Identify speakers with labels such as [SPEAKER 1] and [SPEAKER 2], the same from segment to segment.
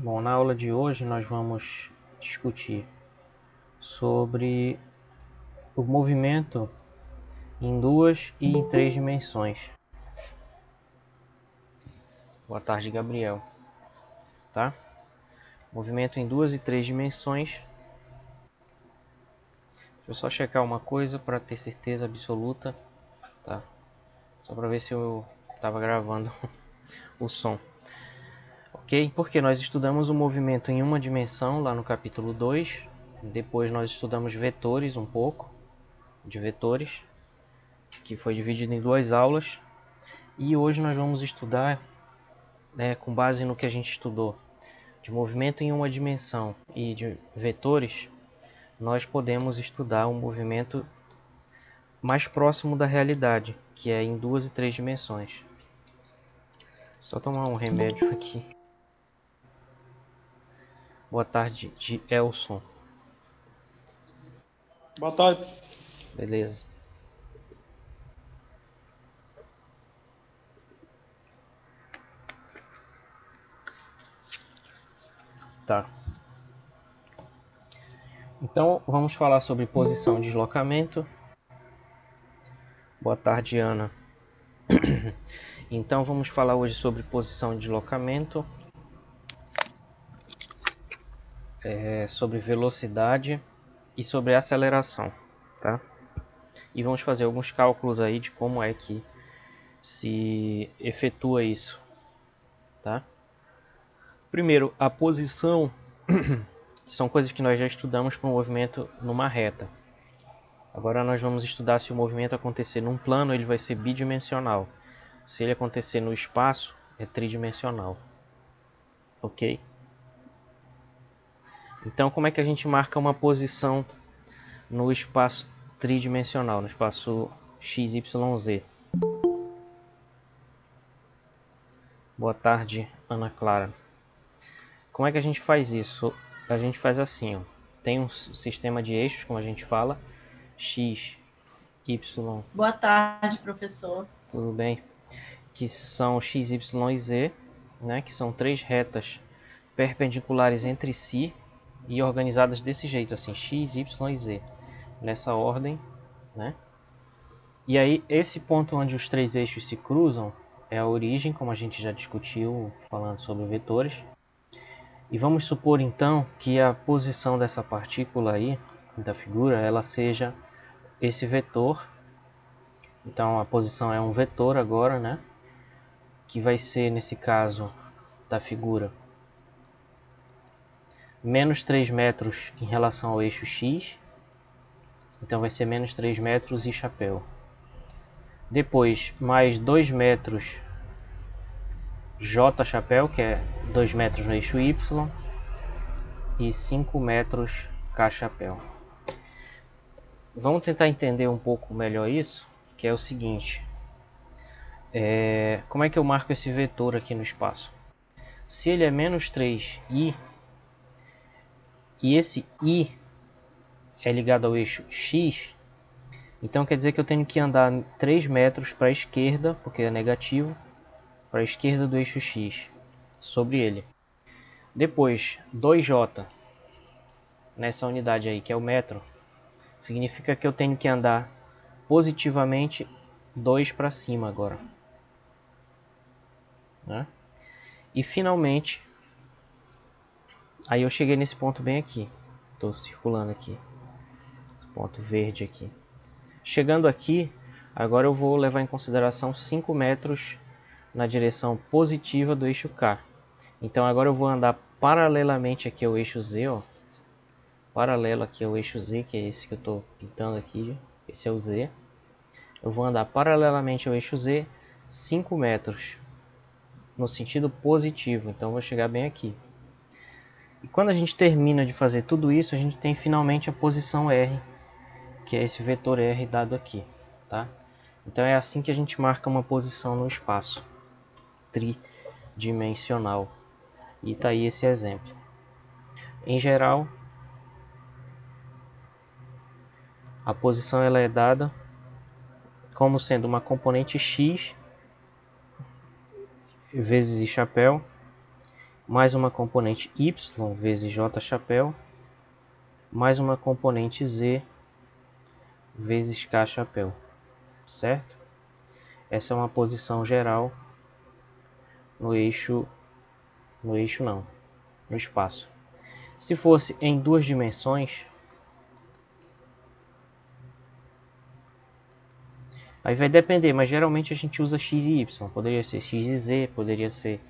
[SPEAKER 1] Bom, na aula de hoje nós vamos discutir sobre o movimento em duas e em três dimensões. Boa tarde, Gabriel. Tá? Movimento em duas e três dimensões. Deixa eu só checar uma coisa para ter certeza absoluta, tá? Só para ver se eu estava gravando o som. Ok? Porque nós estudamos o movimento em uma dimensão lá no capítulo 2. Depois nós estudamos vetores, um pouco de vetores, que foi dividido em duas aulas. E hoje nós vamos estudar, com base no que a gente estudou, de movimento em uma dimensão e de vetores, nós podemos estudar um movimento mais próximo da realidade, que é em duas e três dimensões. Só tomar um remédio aqui. Boa tarde, de Elson.
[SPEAKER 2] Boa tarde.
[SPEAKER 1] Beleza. Tá. Então, vamos falar sobre posição e deslocamento. Boa tarde, Ana. Então, vamos falar hoje sobre posição e deslocamento, sobre velocidade e sobre aceleração, tá? E vamos fazer alguns cálculos aí de como é que se efetua isso, tá? Primeiro, a posição, são coisas que nós já estudamos para o movimento numa reta. Agora nós vamos estudar se o movimento acontecer num plano, ele vai ser bidimensional. Se ele acontecer no espaço, é tridimensional. Ok? Então, como é que a gente marca uma posição no espaço tridimensional, no espaço x, y, z? Boa tarde, Ana Clara. Como é que a gente faz isso? A gente faz assim, ó. Tem um sistema de eixos, como a gente fala, x, y,
[SPEAKER 3] Boa tarde, professor.
[SPEAKER 1] tudo bem? Que são x, y e z, né? Que são três retas perpendiculares entre si e organizadas desse jeito, assim, x, y e z, nessa ordem, né? E aí, esse ponto onde os três eixos se cruzam é a origem, como a gente já discutiu falando sobre vetores. E vamos supor então que a posição dessa partícula aí, da figura, ela seja esse vetor. Então a posição é um vetor agora, né? Que vai ser, nesse caso da figura, menos 3 metros em relação ao eixo X. Então vai ser menos 3 metros e chapéu. Depois, mais 2 metros J chapéu, que é 2 metros no eixo Y. E 5 metros K chapéu. Vamos tentar entender um pouco melhor isso, que é o seguinte. Como é que eu marco esse vetor aqui no espaço? Se ele é menos 3i, e esse i é ligado ao eixo x, então quer dizer que eu tenho que andar 3 metros para a esquerda, porque é negativo, para a esquerda do eixo x, sobre ele. Depois, 2j, nessa unidade aí, que é o metro, significa que eu tenho que andar positivamente 2 para cima agora, né? E finalmente, aí eu cheguei nesse ponto bem aqui, estou circulando aqui, esse ponto verde aqui. Chegando aqui, agora eu vou levar em consideração 5 metros na direção positiva do eixo K. Então agora eu vou andar paralelamente aqui ao eixo Z, ó. Paralelo aqui ao eixo Z, que é esse que eu estou pintando aqui, esse é o Z. Eu vou andar paralelamente ao eixo Z 5 metros no sentido positivo, então eu vou chegar bem aqui. E quando a gente termina de fazer tudo isso, a gente tem finalmente a posição R, que é esse vetor R dado aqui, tá? Então é assim que a gente marca uma posição no espaço tridimensional. E tá aí esse exemplo. Em geral, a posição ela é dada como sendo uma componente x vezes i chapéu, mais uma componente y vezes j chapéu, mais uma componente z vezes k chapéu, certo? Essa é uma posição geral no eixo não, no espaço. Se fosse em duas dimensões, aí vai depender, mas geralmente a gente usa x e y. Poderia ser x e z, poderia ser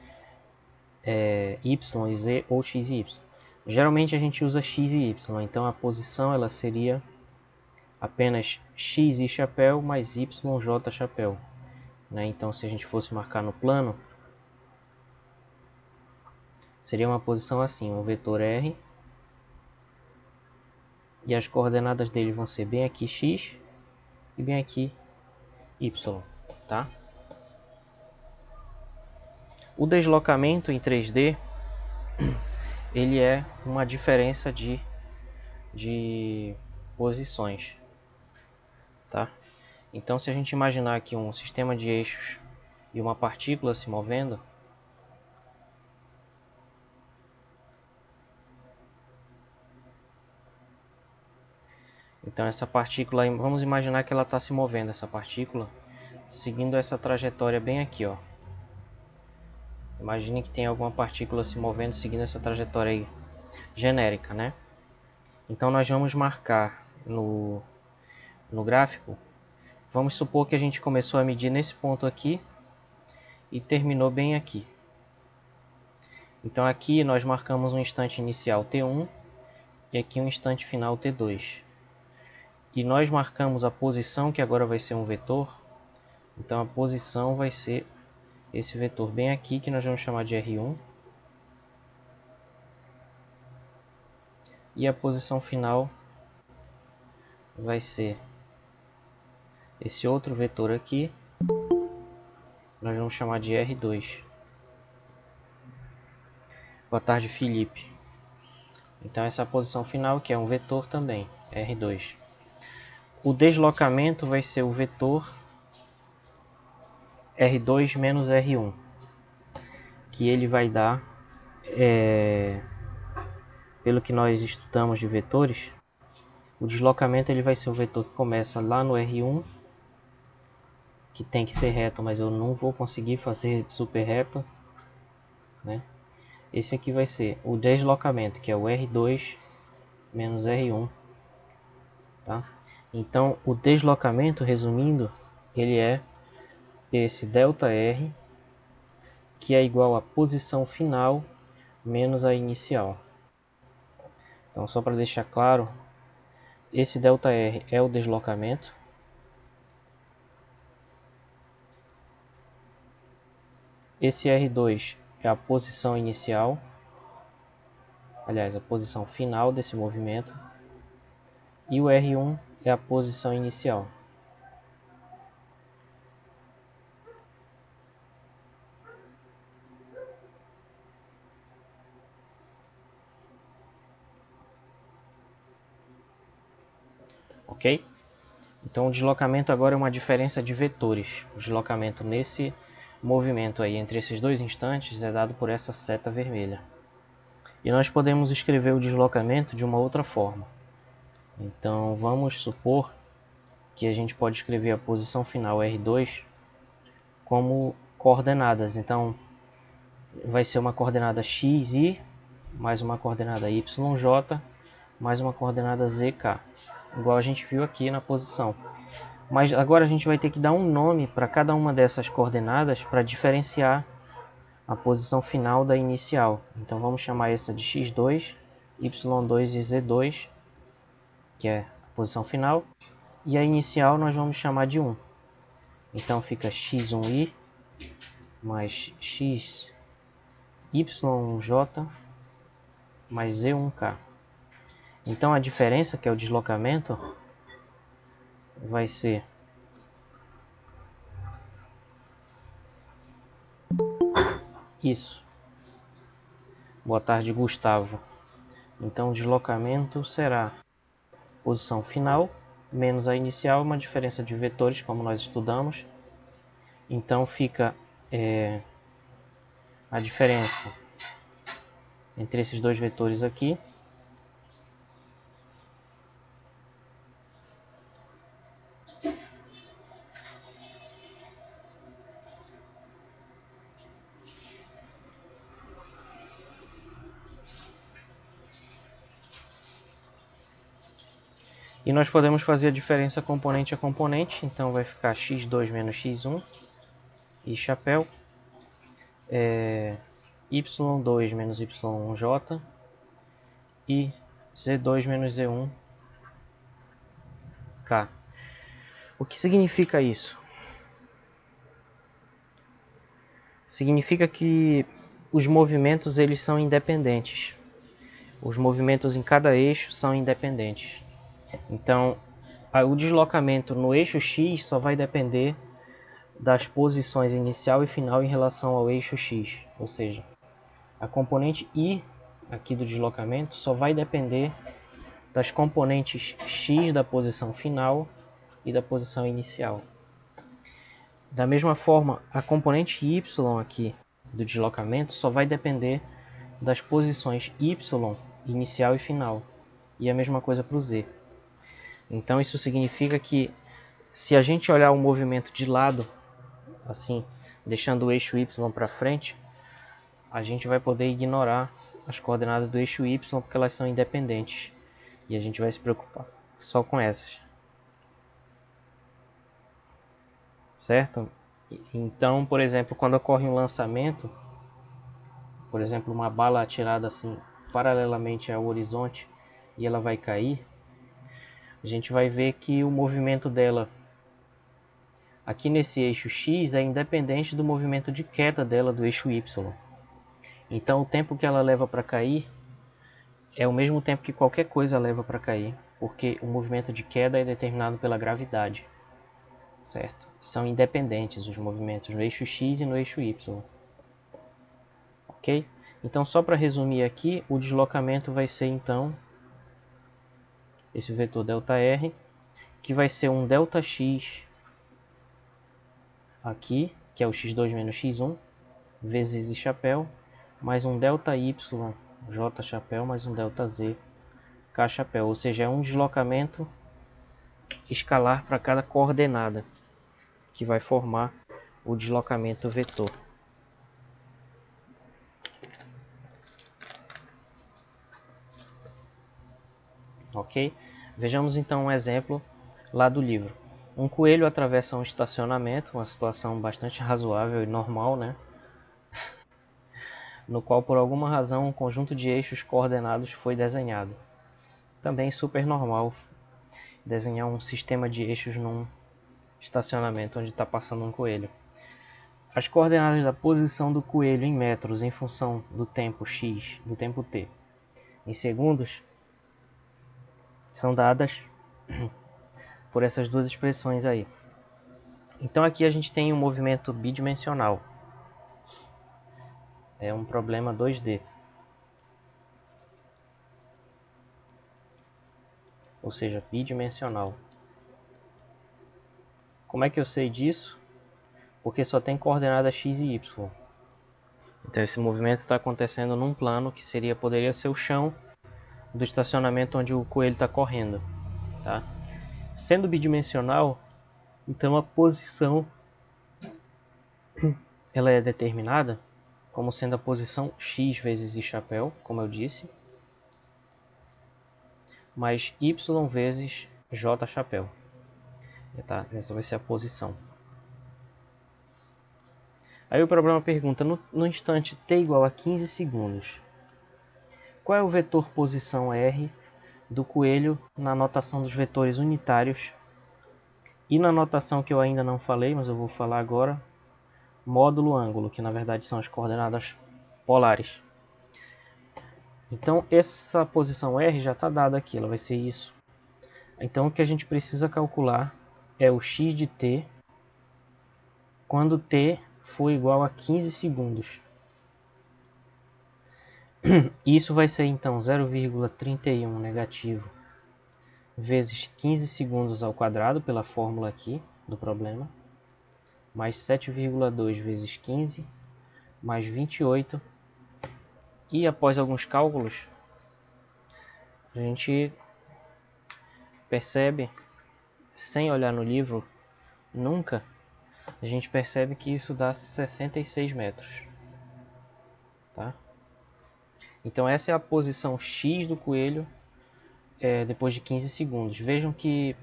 [SPEAKER 1] y e z ou x e y. Geralmente a gente usa x e y, então a posição ela seria apenas x e chapéu mais y j chapéu. Né? Então se a gente fosse marcar no plano, seria uma posição assim, um vetor R, e as coordenadas dele vão ser bem aqui x e bem aqui y, tá? O deslocamento em 3D, ele é uma diferença de posições, tá? Então se a gente imaginar aqui um sistema de eixos e uma partícula se movendo, então essa partícula, vamos imaginar que ela está se movendo, essa partícula, seguindo essa trajetória bem aqui, ó. Imagine que tem alguma partícula se movendo seguindo essa trajetória aí, genérica, né? Então nós vamos marcar no gráfico, vamos supor que a gente começou a medir nesse ponto aqui e terminou bem aqui. Então aqui nós marcamos um instante inicial T1 e aqui um instante final T2. E nós marcamos a posição, que agora vai ser um vetor. Então a posição vai ser esse vetor bem aqui, que nós vamos chamar de R1. E a posição final vai ser esse outro vetor aqui, nós vamos chamar de R2. Boa tarde, Felipe. Então essa é a posição final, que é um vetor também, R2. O deslocamento vai ser o vetor R2 menos R1, que ele vai dar, pelo que nós estudamos de vetores, o deslocamento ele vai ser o vetor que começa lá no R1, que tem que ser reto, mas eu não vou conseguir fazer super reto, né? Esse aqui vai ser o deslocamento, que é o R2 menos R1, tá? Então, o deslocamento, resumindo, ele é esse ΔR, que é igual à posição final menos a inicial. Então, só para deixar claro, esse ΔR é o deslocamento. Esse R2 é a posição inicial, aliás, a posição final desse movimento. E o R1 é a posição inicial. Ok? Então o deslocamento agora é uma diferença de vetores. O deslocamento nesse movimento aí entre esses dois instantes é dado por essa seta vermelha. E nós podemos escrever o deslocamento de uma outra forma. Então vamos supor que a gente pode escrever a posição final R2 como coordenadas. Então vai ser uma coordenada XY mais uma coordenada YJ mais uma coordenada ZK, igual a gente viu aqui na posição. Mas agora a gente vai ter que dar um nome para cada uma dessas coordenadas para diferenciar a posição final da inicial. Então vamos chamar essa de x2, y2 e z2, que é a posição final, e a inicial nós vamos chamar de 1. Então fica x1i mais xyj mais z1k. Então a diferença, que é o deslocamento, vai ser isso. Boa tarde, Gustavo. Então o deslocamento será posição final menos a inicial, uma diferença de vetores, como nós estudamos. Então fica a diferença entre esses dois vetores aqui. E nós podemos fazer a diferença componente a componente, então vai ficar x2 menos x1 e chapéu, y2 menos y1j e z2 menos z1k. O que significa isso? Significa que os movimentos eles são independentes. Os movimentos em cada eixo são independentes. Então, o deslocamento no eixo X só vai depender das posições inicial e final em relação ao eixo X. Ou seja, a componente I aqui do deslocamento só vai depender das componentes X da posição final e da posição inicial. Da mesma forma, a componente Y aqui do deslocamento só vai depender das posições Y inicial e final. E a mesma coisa para o Z. Então isso significa que se a gente olhar o movimento de lado, assim, deixando o eixo Y para frente, a gente vai poder ignorar as coordenadas do eixo Y porque elas são independentes. E a gente vai se preocupar só com essas. Certo? Então, por exemplo, quando ocorre um lançamento, por exemplo, uma bala atirada assim paralelamente ao horizonte e ela vai cair, a gente vai ver que o movimento dela aqui nesse eixo X é independente do movimento de queda dela do eixo Y. Então o tempo que ela leva para cair é o mesmo tempo que qualquer coisa leva para cair, porque o movimento de queda é determinado pela gravidade, certo? São independentes os movimentos no eixo X e no eixo Y. Ok? Então só para resumir aqui, o deslocamento vai ser então esse vetor ΔR, que vai ser um ΔX aqui, que é o x2 menos x1, vezes I chapéu, mais um ΔY, J chapéu, mais um ΔZ, K chapéu. Ou seja, é um deslocamento escalar para cada coordenada, que vai formar o deslocamento vetor. Ok? Vejamos então um exemplo lá do livro. Um coelho atravessa um estacionamento, uma situação bastante razoável e normal, né? No qual por alguma razão um conjunto de eixos coordenados foi desenhado. Também super normal desenhar um sistema de eixos num estacionamento onde está passando um coelho. As coordenadas da posição do coelho em metros em função do tempo x, do tempo t, em segundos, são dadas por essas duas expressões aí. Então aqui a gente tem um movimento bidimensional. É um problema 2D. Ou seja, bidimensional. Como é que eu sei disso? Porque só tem coordenadas x e y. Então esse movimento está acontecendo num plano que poderia ser o chão do estacionamento onde o coelho está correndo. Tá? Sendo bidimensional, então a posição ela é determinada como sendo a posição x vezes I chapéu, como eu disse, mais y vezes j chapéu. Tá? Essa vai ser a posição. Aí o problema pergunta, no instante t igual a 15 segundos, qual é o vetor posição r do coelho na notação dos vetores unitários e na notação que eu ainda não falei, mas eu vou falar agora, módulo ângulo, que na verdade são as coordenadas polares. Então essa posição r já está dada aqui, ela vai ser isso. Então o que a gente precisa calcular é o x de t quando t for igual a 15 segundos. Isso vai ser então 0,31 negativo vezes 15 segundos ao quadrado, pela fórmula aqui do problema, mais 7,2 vezes 15, mais 28, E após alguns cálculos, a gente percebe, sem olhar no livro, nunca, a gente percebe que isso dá 66 metros. Tá? Então essa é a posição X do coelho depois de 15 segundos. Vejam que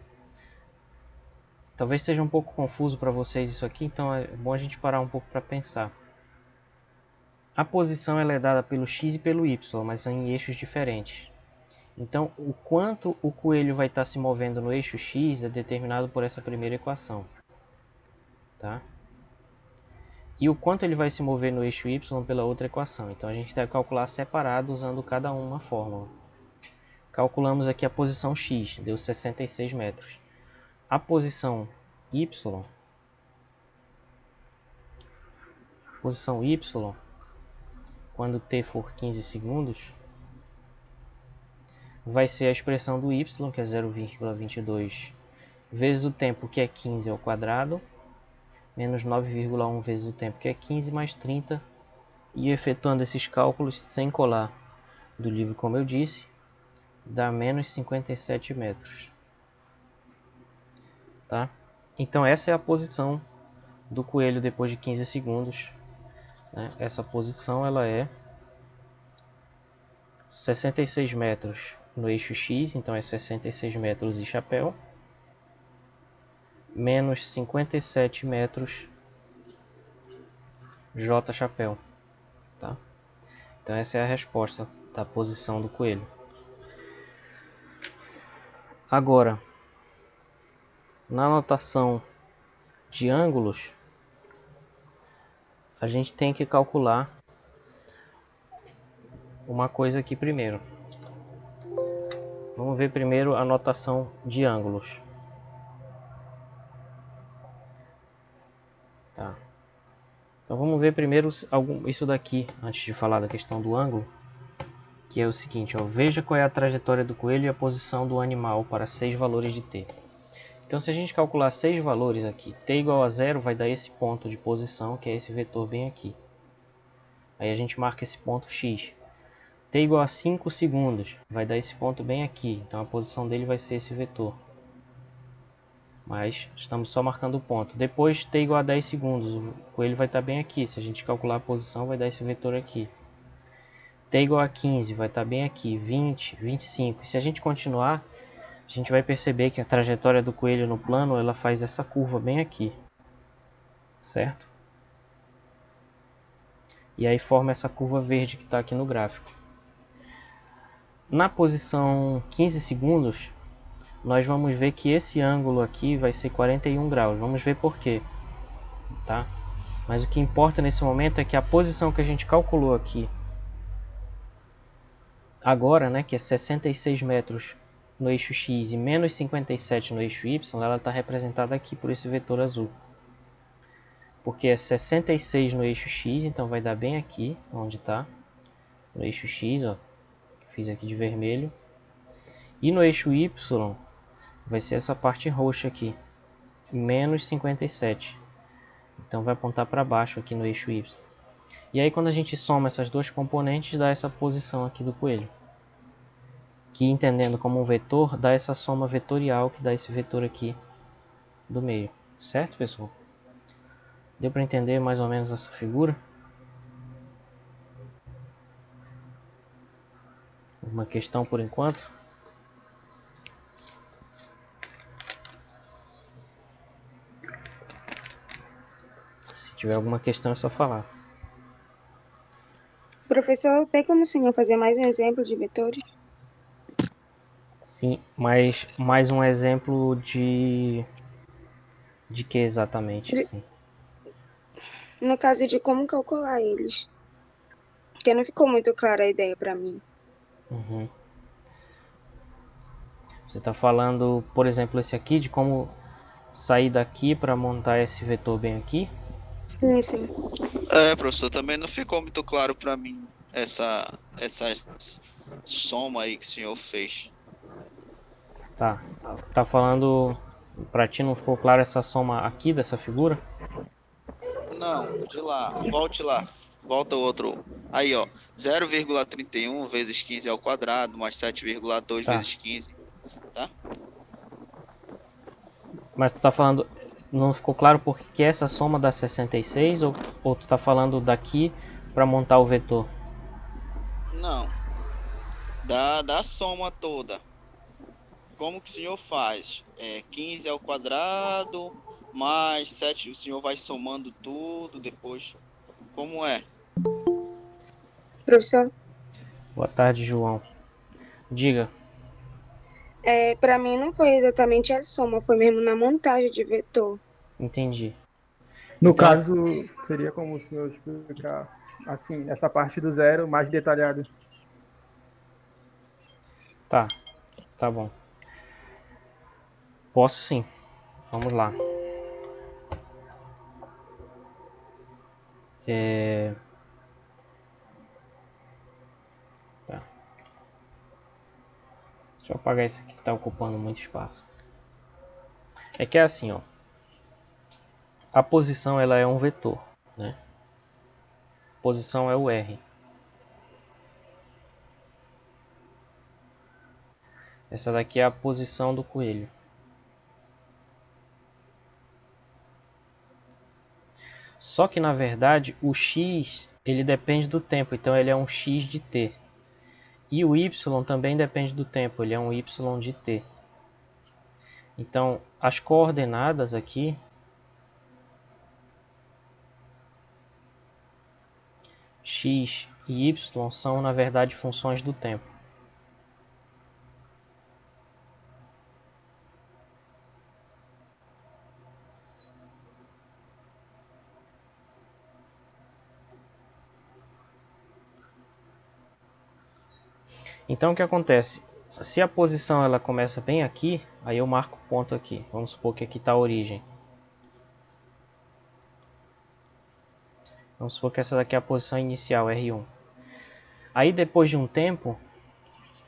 [SPEAKER 1] talvez seja um pouco confuso para vocês isso aqui, então é bom a gente parar um pouco para pensar. A posição ela é dada pelo X e pelo Y, mas em eixos diferentes. Então, o quanto o coelho vai estar se movendo no eixo X é determinado por essa primeira equação. Tá? E o quanto ele vai se mover no eixo Y pela outra equação. Então, a gente deve calcular separado usando cada uma fórmula. Calculamos aqui a posição X, deu 66 metros. A posição Y, quando t for 15 segundos, vai ser a expressão do y, que é 0,22, vezes o tempo, que é 15 ao quadrado, menos 9,1 vezes o tempo, que é 15, mais 30. E efetuando esses cálculos sem colar do livro, como eu disse, dá menos 57 metros. Tá? Então essa é a posição do coelho depois de 15 segundos. Né? Essa posição ela é 66 metros no eixo X, então é 66 metros e chapéu, menos 57 metros J chapéu. Tá? Então essa é a resposta da posição do coelho. Agora, na notação de ângulos, a gente tem que calcular uma coisa aqui primeiro. Vamos ver primeiro a notação de ângulos. Tá. Então vamos ver primeiro isso daqui, antes de falar da questão do ângulo, que é o seguinte, ó, veja qual é a trajetória do coelho e a posição do animal para 6 valores de t. Então se a gente calcular 6 valores aqui, t igual a 0 vai dar esse ponto de posição, que é esse vetor bem aqui. Aí a gente marca esse ponto x. T igual a 5 segundos, vai dar esse ponto bem aqui, então a posição dele vai ser esse vetor. Mas estamos só marcando o ponto. Depois t igual a 10 segundos, o coelho vai estar bem aqui, se a gente calcular a posição vai dar esse vetor aqui. T igual a 15, vai estar bem aqui, 20, 25. E se a gente continuar, a gente vai perceber que a trajetória do coelho no plano, ela faz essa curva bem aqui. Certo? E aí forma essa curva verde que está aqui no gráfico. Na posição 15 segundos, nós vamos ver que esse ângulo aqui vai ser 41 graus. Vamos ver por quê. Tá? Mas o que importa nesse momento é que a posição que a gente calculou aqui agora, né, que é 66 metros no eixo X e menos 57 no eixo Y, ela está representada aqui por esse vetor azul. Porque é 66 no eixo X, então vai dar bem aqui, onde está, no eixo X, ó, que fiz aqui de vermelho. E no eixo Y vai ser essa parte roxa aqui, menos 57. Então vai apontar para baixo aqui no eixo Y. E aí quando a gente soma essas duas componentes, dá essa posição aqui do coelho. Que entendendo como um vetor, dá essa soma vetorial que dá esse vetor aqui do meio. Certo, pessoal? Deu para entender mais ou menos essa figura? Uma questão por enquanto? Se tiver alguma questão é só falar.
[SPEAKER 2] Professor, tem como o senhor fazer mais um exemplo de vetores?
[SPEAKER 1] Sim, mas mais um exemplo de que exatamente? Sim.
[SPEAKER 2] No caso de como calcular eles. Porque não ficou muito clara a ideia para mim.
[SPEAKER 1] Uhum. Você está falando, por exemplo, esse aqui, de como sair daqui para montar esse vetor bem aqui?
[SPEAKER 2] Sim, sim.
[SPEAKER 4] Professor, também não ficou muito claro para mim essa soma aí que o senhor fez.
[SPEAKER 1] Tá falando, para ti não ficou claro essa soma aqui dessa figura?
[SPEAKER 4] Não, de lá, volte lá. Volta o outro. Aí, ó. 0,31 vezes 15 ao quadrado, mais 7,2
[SPEAKER 1] Tá.
[SPEAKER 4] vezes 15, tá?
[SPEAKER 1] Mas tu tá falando, não ficou claro por que essa soma dá 66 ou tu tá falando daqui para montar o vetor?
[SPEAKER 4] Não, dá a soma toda. Como que o senhor faz? 15 ao quadrado, mais 7, o senhor vai somando tudo depois. Como é?
[SPEAKER 2] Professor,
[SPEAKER 1] Boa tarde, João. Diga.
[SPEAKER 2] para mim não foi exatamente a soma, foi mesmo na montagem de vetor.
[SPEAKER 1] Entendi.
[SPEAKER 5] No
[SPEAKER 1] Então,
[SPEAKER 5] caso, seria como o senhor explicar, assim, essa parte do zero mais detalhado.
[SPEAKER 1] tá bom. Posso sim. Vamos lá. Tá. Deixa eu apagar isso aqui que tá ocupando muito espaço. É que é assim, ó. A posição ela é um vetor, né? Posição é o R. Essa daqui é a posição do coelho. Só que na verdade o x ele depende do tempo, então ele é um x de t. E o y também depende do tempo, ele é um y de t. Então as coordenadas aqui x e y são na verdade funções do tempo. Então o que acontece? Se a posição ela começa bem aqui, aí eu marco ponto aqui. Vamos supor que aqui está a origem. Vamos supor que essa daqui é a posição inicial, R1. Aí depois de um tempo...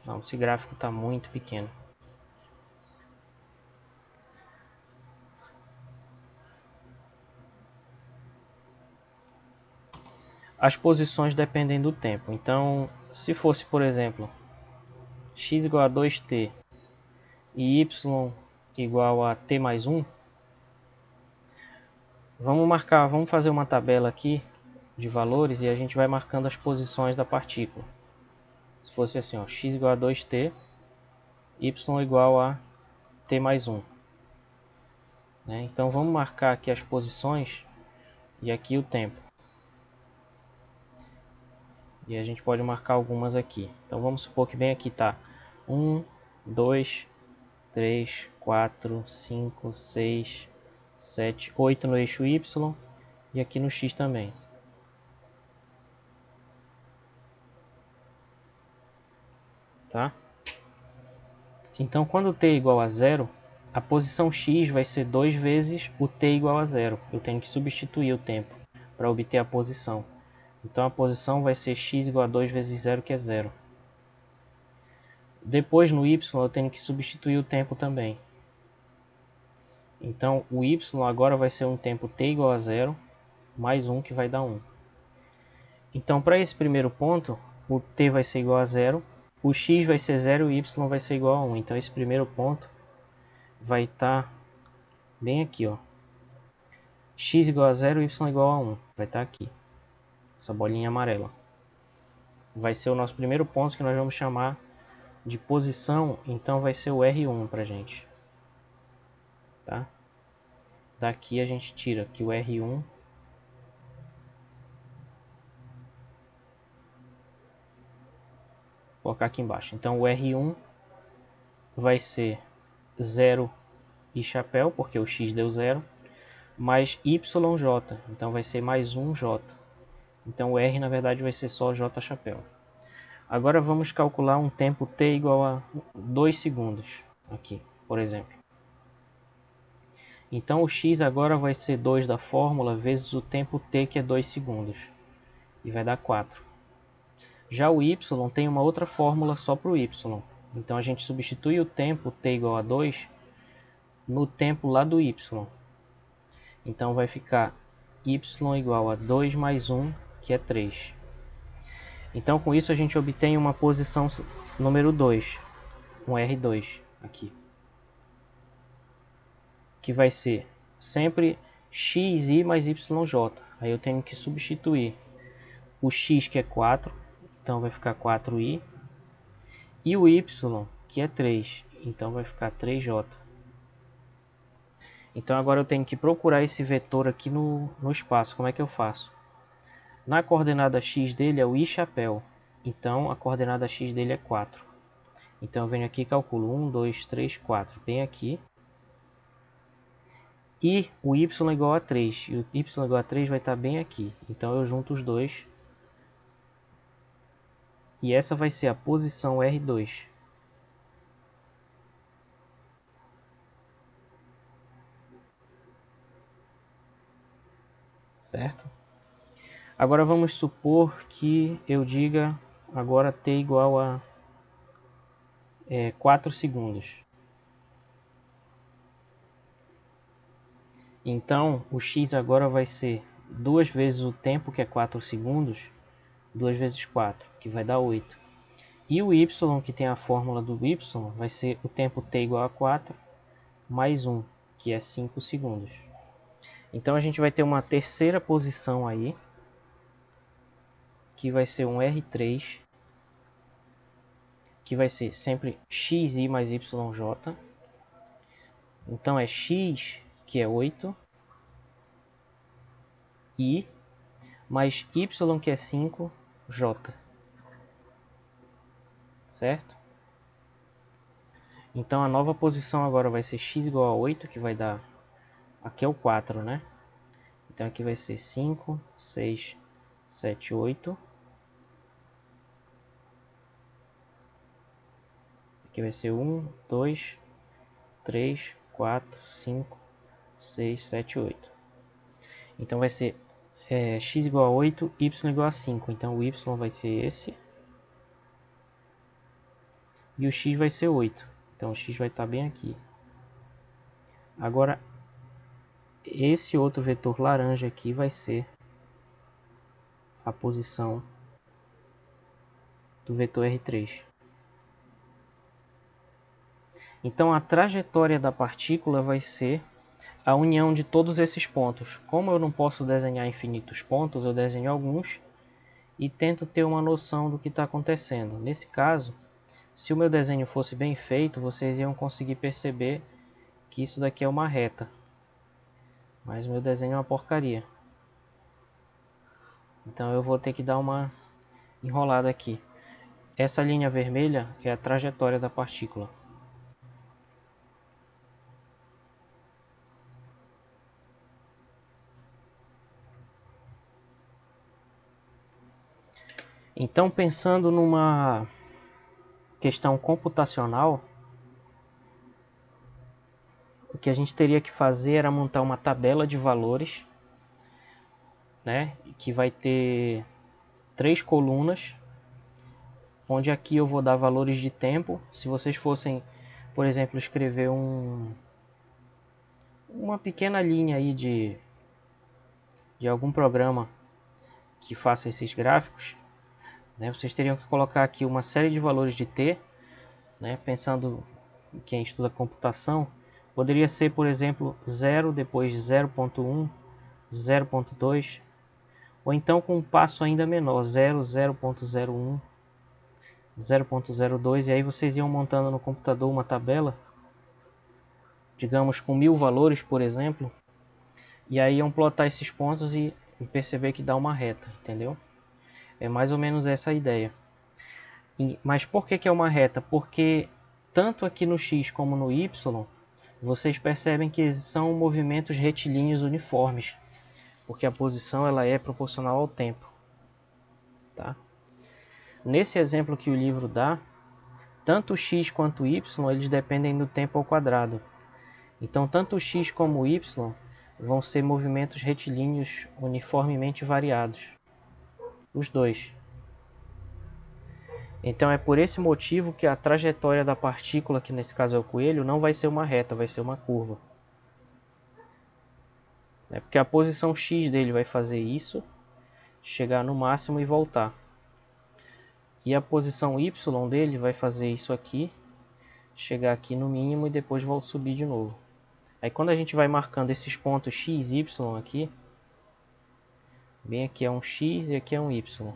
[SPEAKER 1] Não, esse gráfico está muito pequeno. As posições dependem do tempo. Então, se fosse, por exemplo, x igual a 2t e y igual a t mais 1, vamos fazer uma tabela aqui de valores e a gente vai marcando as posições da partícula. Se fosse assim, ó, x igual a 2t, y igual a t mais 1. Né? Então vamos marcar aqui as posições e aqui o tempo. E a gente pode marcar algumas aqui. Então vamos supor que bem aqui está 1, 2, 3, 4, 5, 6, 7, 8 no eixo Y e aqui no X também. Tá? Então quando t igual a 0, a posição X vai ser 2 vezes o t igual a 0. Eu tenho que substituir o tempo para obter a posição. Então a posição vai ser x igual a 2 vezes 0, que é 0. Depois no y eu tenho que substituir o tempo também. Então o y agora vai ser um tempo t igual a 0, mais 1 que vai dar 1. Então para esse primeiro ponto, o t vai ser igual a 0, o x vai ser 0 e o y vai ser igual a 1. Então esse primeiro ponto vai estar bem aqui, ó. X igual a 0 e y igual a 1. Vai estar aqui. Essa bolinha amarela. Vai ser o nosso primeiro ponto que nós vamos chamar de posição, então vai ser o R1 pra gente. Tá? Daqui a gente tira aqui o R1. Vou colocar aqui embaixo. Então o R1 vai ser 0 e chapéu, porque o x deu 0, mais YJ, então vai ser mais 1J. Então o R na verdade vai ser só J chapéu. Agora vamos calcular um tempo t igual a 2 segundos, aqui, por exemplo. Então o x agora vai ser 2 da fórmula vezes o tempo t, que é 2 segundos, e vai dar 4. Já o y tem uma outra fórmula só para o y, então a gente substitui o tempo t igual a 2 no tempo lá do y. Então vai ficar y igual a 2 mais 1, que é 3. Então com isso a gente obtém uma posição número 2, um R2 aqui. Que vai ser sempre xi mais yj. Aí eu tenho que substituir o x, que é 4, então vai ficar 4i. E o y, que é 3, então vai ficar 3j. Então agora eu tenho que procurar esse vetor aqui no espaço. Como é que eu faço? Na coordenada x dele é o i chapéu. Então a coordenada x dele é 4. Então eu venho aqui e calculo 1, 2, 3, 4. Bem aqui. E o y igual a 3. E o y igual a 3 vai estar bem aqui. Então eu junto os dois. E essa vai ser a posição R2. Certo? Agora vamos supor que eu diga agora t igual a 4 segundos. Então o x agora vai ser 2 vezes o tempo, que é 4 segundos, 2 vezes 4, que vai dar 8. E o y, que tem a fórmula do y, vai ser o tempo t igual a 4 mais 1, que é 5 segundos. Então a gente vai ter uma terceira posição aí, que vai ser um R3, que vai ser sempre xi mais yj. Então é x, que é 8, i, mais y, que é 5, j. Certo? Então a nova posição agora vai ser x igual a 8, que vai dar... Aqui é o 4, né? Então aqui vai ser 5, 6, 7, 8. Aqui vai ser 1, 2, 3, 4, 5, 6, 7, 8. Então vai ser x igual a 8, y igual a 5. Então o y vai ser esse. E o x vai ser 8. Então o x vai estar bem aqui. Agora, esse outro vetor laranja aqui vai ser a posição do vetor R3. Então a trajetória da partícula vai ser a união de todos esses pontos. Como eu não posso desenhar infinitos pontos, eu desenho alguns e tento ter uma noção do que está acontecendo. Nesse caso, se o meu desenho fosse bem feito, vocês iam conseguir perceber que isso daqui é uma reta. Mas o meu desenho é uma porcaria. Então eu vou ter que dar uma enrolada aqui. Essa linha vermelha é a trajetória da partícula. Então, pensando numa questão computacional, o que a gente teria que fazer era montar uma tabela de valores, né, que vai ter 3 colunas, onde aqui eu vou dar valores de tempo. Se vocês fossem, por exemplo, escrever uma pequena linha aí de algum programa que faça esses gráficos, né, vocês teriam que colocar aqui uma série de valores de t, né, pensando em quem estuda computação, poderia ser, por exemplo, 0, depois 0.1, 0.2, ou então com um passo ainda menor, 0, 0.01, 0.02, e aí vocês iam montando no computador uma tabela, digamos com 1000 valores, por exemplo, e aí iam plotar esses pontos e perceber que dá uma reta, entendeu? É mais ou menos essa a ideia. Mas por que é uma reta? Porque tanto aqui no x como no y, vocês percebem que são movimentos retilíneos uniformes, porque a posição ela é proporcional ao tempo. Tá? Nesse exemplo que o livro dá, tanto o x quanto o y eles dependem do tempo ao quadrado. Então tanto o x como o y vão ser movimentos retilíneos uniformemente variados. Os dois. Então é por esse motivo que a trajetória da partícula, que nesse caso é o coelho, não vai ser uma reta, vai ser uma curva. É porque a posição x dele vai fazer isso, chegar no máximo e voltar. E a posição y dele vai fazer isso aqui, chegar aqui no mínimo e depois vai subir de novo. Aí quando a gente vai marcando esses pontos x, y aqui, bem aqui é um x e aqui é um y.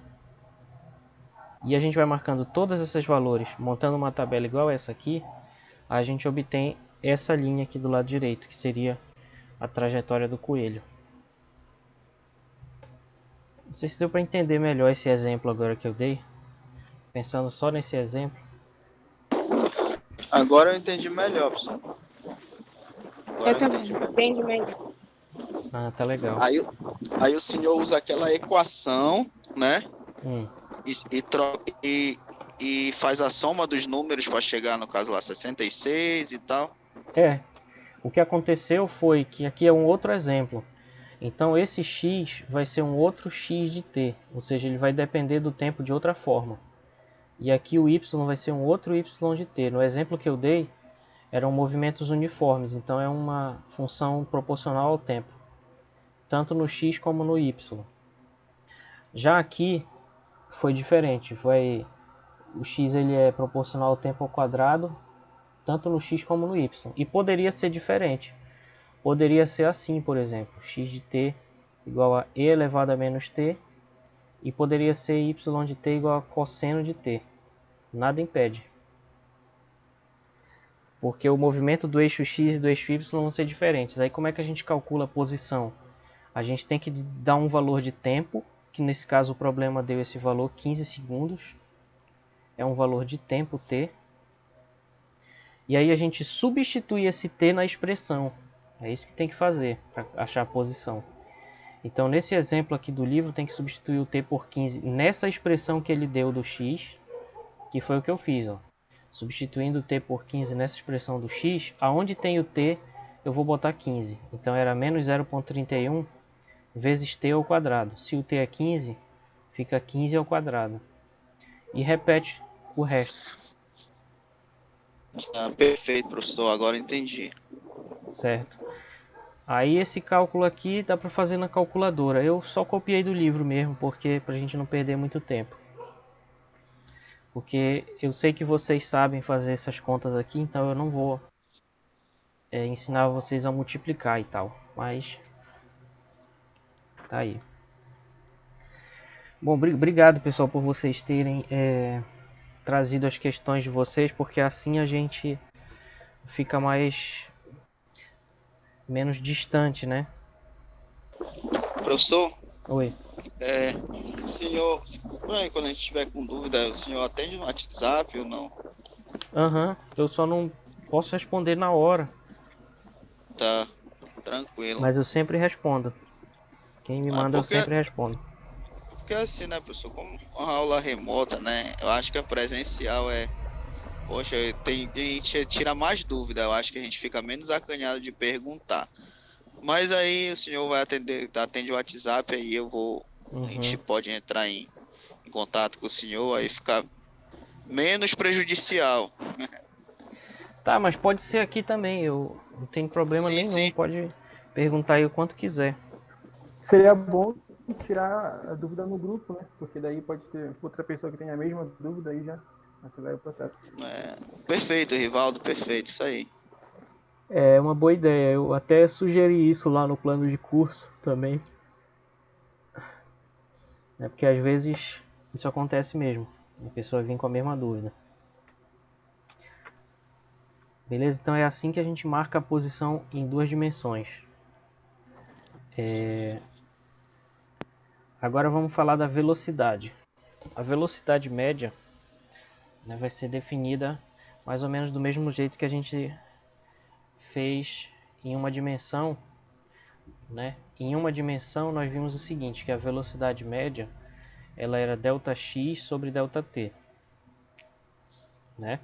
[SPEAKER 1] E a gente vai marcando todos esses valores, montando uma tabela igual essa aqui, a gente obtém essa linha aqui do lado direito, que seria a trajetória do coelho. Não sei se deu para entender melhor esse exemplo agora que eu dei. Pensando só nesse exemplo.
[SPEAKER 4] Agora eu entendi melhor, professor. Agora
[SPEAKER 2] Eu também, bem de melhor.
[SPEAKER 1] Ah, tá legal.
[SPEAKER 4] Aí o senhor usa aquela equação, né? E faz a soma dos números para chegar, no caso lá, 66 e tal.
[SPEAKER 1] O que aconteceu foi que aqui é um outro exemplo. Então esse x vai ser um outro x de t, ou seja, ele vai depender do tempo de outra forma. E aqui o y vai ser um outro y de t. No exemplo que eu dei, eram movimentos uniformes, então é uma função proporcional ao tempo, tanto no x como no y. Já aqui foi diferente, o x ele é proporcional ao tempo ao quadrado, tanto no x como no y. E poderia ser diferente. Poderia ser assim, por exemplo, x de t igual a e elevado a menos t, e poderia ser y de t igual a cosseno de t. Nada impede. Porque o movimento do eixo x e do eixo y vão ser diferentes. Aí como é que a gente calcula a posição? A gente tem que dar um valor de tempo, que nesse caso o problema deu esse valor 15 segundos. É um valor de tempo t. E aí a gente substitui esse t na expressão. É isso que tem que fazer para achar a posição. Então nesse exemplo aqui do livro tem que substituir o t por 15 nessa expressão que ele deu do x, que foi o que eu fiz, ó. Substituindo o t por 15 nessa expressão do x, aonde tem o t eu vou botar 15. Então era menos 0,31 vezes t ao quadrado. Se o t é 15, fica 15 ao quadrado. E repete o resto.
[SPEAKER 4] Perfeito, professor. Agora entendi.
[SPEAKER 1] Certo. Aí esse cálculo aqui dá para fazer na calculadora. Eu só copiei do livro mesmo, porque para a gente não perder muito tempo. Porque eu sei que vocês sabem fazer essas contas aqui, então eu não vou ensinar vocês a multiplicar e tal. Mas tá aí. Bom, obrigado pessoal por vocês terem trazido as questões de vocês, porque assim a gente fica menos distante, né?
[SPEAKER 4] Professor,
[SPEAKER 1] Oi.
[SPEAKER 4] o senhor, quando a gente estiver com dúvida, o senhor atende no WhatsApp ou não?
[SPEAKER 1] Eu só não posso responder na hora.
[SPEAKER 4] Tá, tranquilo.
[SPEAKER 1] Mas eu sempre respondo. Quem me manda eu sempre respondo.
[SPEAKER 4] Porque assim, né, professor, como uma aula remota, né, eu acho que a presencial poxa, a gente tira mais dúvida, eu acho que a gente fica menos acanhado de perguntar. Mas aí o senhor vai atende o WhatsApp, aí a gente pode entrar em contato com o senhor, aí fica menos prejudicial.
[SPEAKER 1] Tá, mas pode ser aqui também, eu não tenho problema nenhum,
[SPEAKER 4] sim.
[SPEAKER 1] Pode perguntar aí o quanto quiser.
[SPEAKER 5] Seria bom tirar a dúvida no grupo, né? Porque daí pode ter outra pessoa que tem a mesma dúvida e já acelera o processo.
[SPEAKER 4] Perfeito, Rivaldo, perfeito, isso aí.
[SPEAKER 1] É uma boa ideia, eu até sugeri isso lá no plano de curso também. Porque às vezes isso acontece mesmo, a pessoa vem com a mesma dúvida. Beleza? Então é assim que a gente marca a posição em 2 dimensões. Agora vamos falar da velocidade. A velocidade média, né, vai ser definida mais ou menos do mesmo jeito que a gente fez em uma dimensão, né? Em uma dimensão nós vimos o seguinte, que a velocidade média ela era ΔX sobre ΔT, né?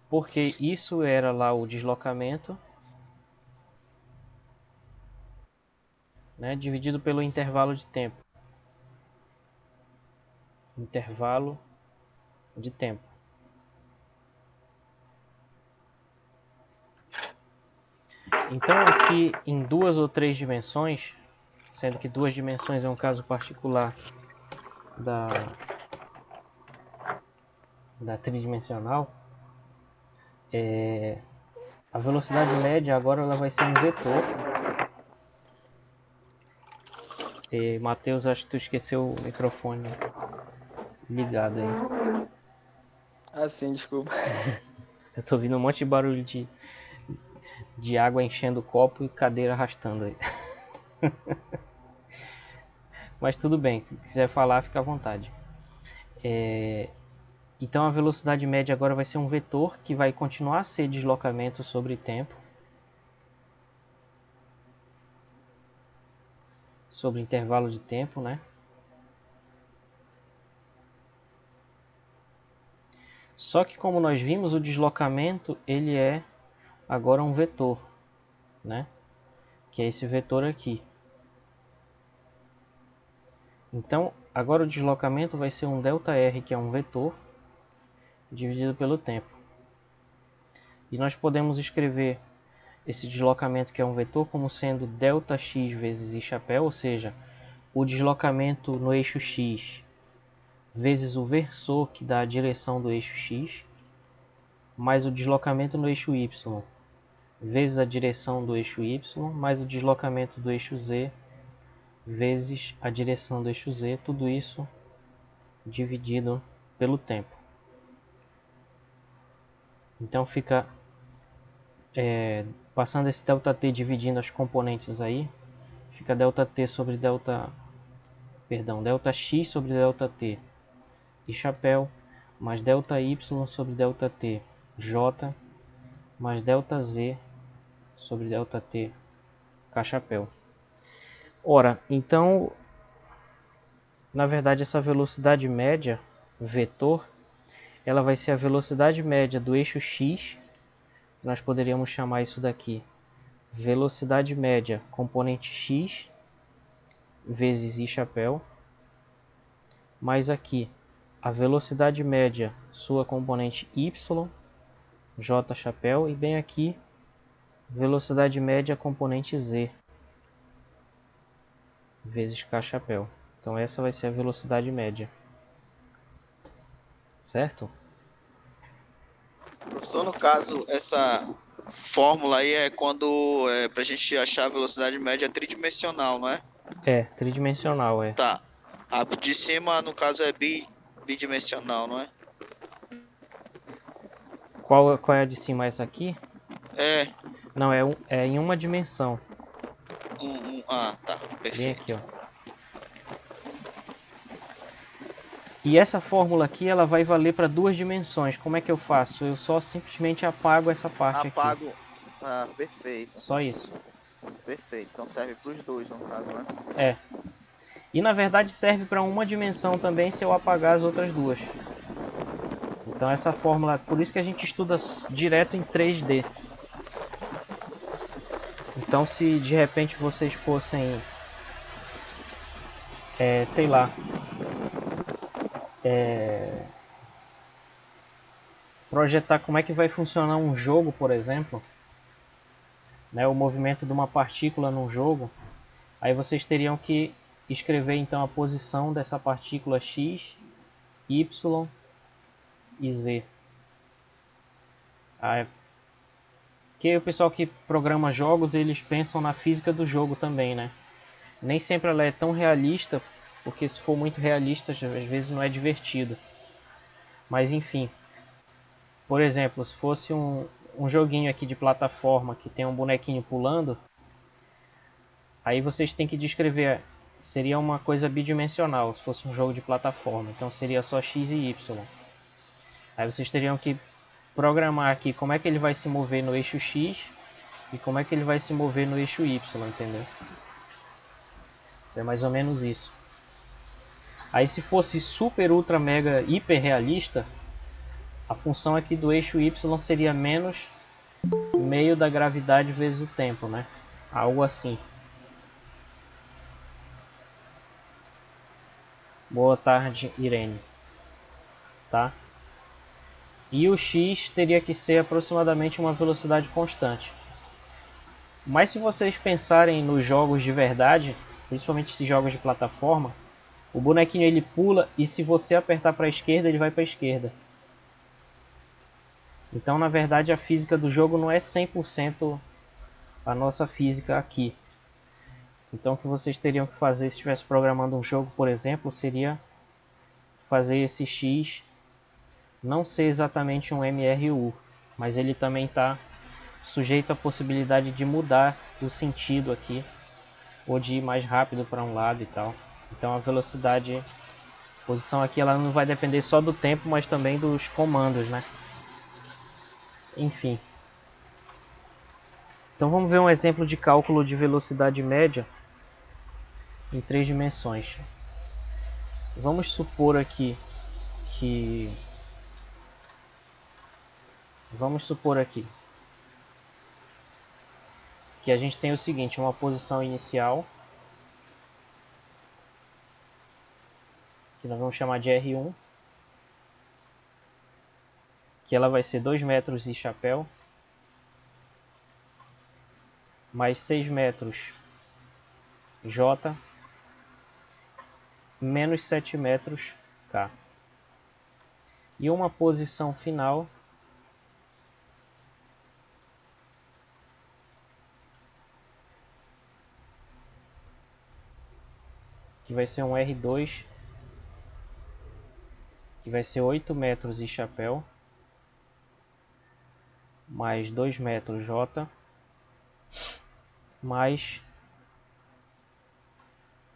[SPEAKER 1] Porque isso era lá o deslocamento, né, dividido pelo intervalo de tempo. Intervalo de tempo. Então aqui em 2 ou 3 dimensões, sendo que 2 dimensões é um caso particular da tridimensional, a velocidade média agora ela vai ser um vetor. Matheus, acho que tu esqueceu o microfone ligado aí.
[SPEAKER 6] Ah, sim, desculpa.
[SPEAKER 1] Eu tô ouvindo um monte de barulho de água enchendo o copo e cadeira arrastando aí. Mas tudo bem, se quiser falar, fica à vontade. Então a velocidade média agora vai ser um vetor que vai continuar a ser deslocamento sobre tempo, sobre intervalo de tempo, né? Só que como nós vimos, o deslocamento ele é agora um vetor, né? Que é esse vetor aqui. Então agora o deslocamento vai ser um ΔR, que é um vetor, dividido pelo tempo. E nós podemos escrever esse deslocamento, que é um vetor, como sendo ΔX vezes I chapéu, ou seja, o deslocamento no eixo X vezes o versor, que dá a direção do eixo X, mais o deslocamento no eixo Y, vezes a direção do eixo Y, mais o deslocamento do eixo Z, vezes a direção do eixo Z, tudo isso dividido pelo tempo. Então fica passando esse ΔT dividindo as componentes aí, fica ΔT sobre ΔX sobre ΔT e chapéu, mais ΔY sobre ΔT J, mais ΔZ sobre ΔT K chapéu. Ora, então, na verdade, essa velocidade média vetor, ela vai ser a velocidade média do eixo X. Nós poderíamos chamar isso daqui velocidade média componente X vezes I chapéu, mais aqui a velocidade média sua componente Y, J chapéu, e bem aqui velocidade média componente Z vezes K chapéu. Então essa vai ser a velocidade média. Certo?
[SPEAKER 4] Professor, no caso, essa fórmula aí é quando para a gente achar a velocidade média tridimensional, não é?
[SPEAKER 1] Tridimensional,
[SPEAKER 4] Tá. A de cima, no caso, é bidimensional, não é?
[SPEAKER 1] Qual é a de cima? Essa aqui?
[SPEAKER 4] É.
[SPEAKER 1] Não, é em uma dimensão.
[SPEAKER 4] Tá. Perfeito.
[SPEAKER 1] Bem aqui, ó. E essa fórmula aqui, ela vai valer para duas dimensões. Como é que eu faço? Eu só simplesmente apago essa parte aqui.
[SPEAKER 4] Apago. Ah, perfeito.
[SPEAKER 1] Só isso.
[SPEAKER 4] Perfeito. Então serve para os dois, no caso, né?
[SPEAKER 1] É. E na verdade serve para uma dimensão também se eu apagar as outras duas. Então essa fórmula, por isso que a gente estuda direto em 3D. Então se de repente vocês fossem, sei lá, projetar como é que vai funcionar um jogo, por exemplo, né, o movimento de uma partícula num jogo, aí vocês teriam que escrever então a posição dessa partícula X, Y e Z. Porque o pessoal que programa jogos, eles pensam na física do jogo também, né? Nem sempre ela é tão realista, porque se for muito realista, às vezes não é divertido. Mas enfim, por exemplo, se fosse um joguinho aqui de plataforma que tem um bonequinho pulando, aí vocês têm que descrever, seria uma coisa bidimensional, se fosse um jogo de plataforma, então seria só X e Y. Aí vocês teriam que programar aqui como é que ele vai se mover no eixo X e como é que ele vai se mover no eixo Y, entendeu? É mais ou menos isso. Aí se fosse super, ultra, mega, hiper realista, a função aqui do eixo Y seria menos meio da gravidade vezes o tempo, né? Algo assim. Boa tarde, Irene. Tá? E o x teria que ser aproximadamente uma velocidade constante. Mas se vocês pensarem nos jogos de verdade, principalmente esses jogos de plataforma, o bonequinho ele pula e se você apertar para a esquerda, ele vai para a esquerda. Então, na verdade, a física do jogo não é 100% a nossa física aqui. Então, o que vocês teriam que fazer se estivesse programando um jogo, por exemplo, seria fazer esse X não ser exatamente um MRU, mas ele também está sujeito à possibilidade de mudar o sentido aqui, ou de ir mais rápido para um lado e tal. Então a velocidade, posição aqui, ela não vai depender só do tempo, mas também dos comandos, né? Enfim. Então vamos ver um exemplo de cálculo de velocidade média em 3 dimensões. Vamos supor aqui que a gente tem o seguinte, uma posição inicial, que nós vamos chamar de R1, que ela vai ser 2 metros e chapéu, mais 6 metros J, menos 7 metros K. E uma posição final que vai ser um R2, que vai ser 8 metros e chapéu, mais 2 metros J, mais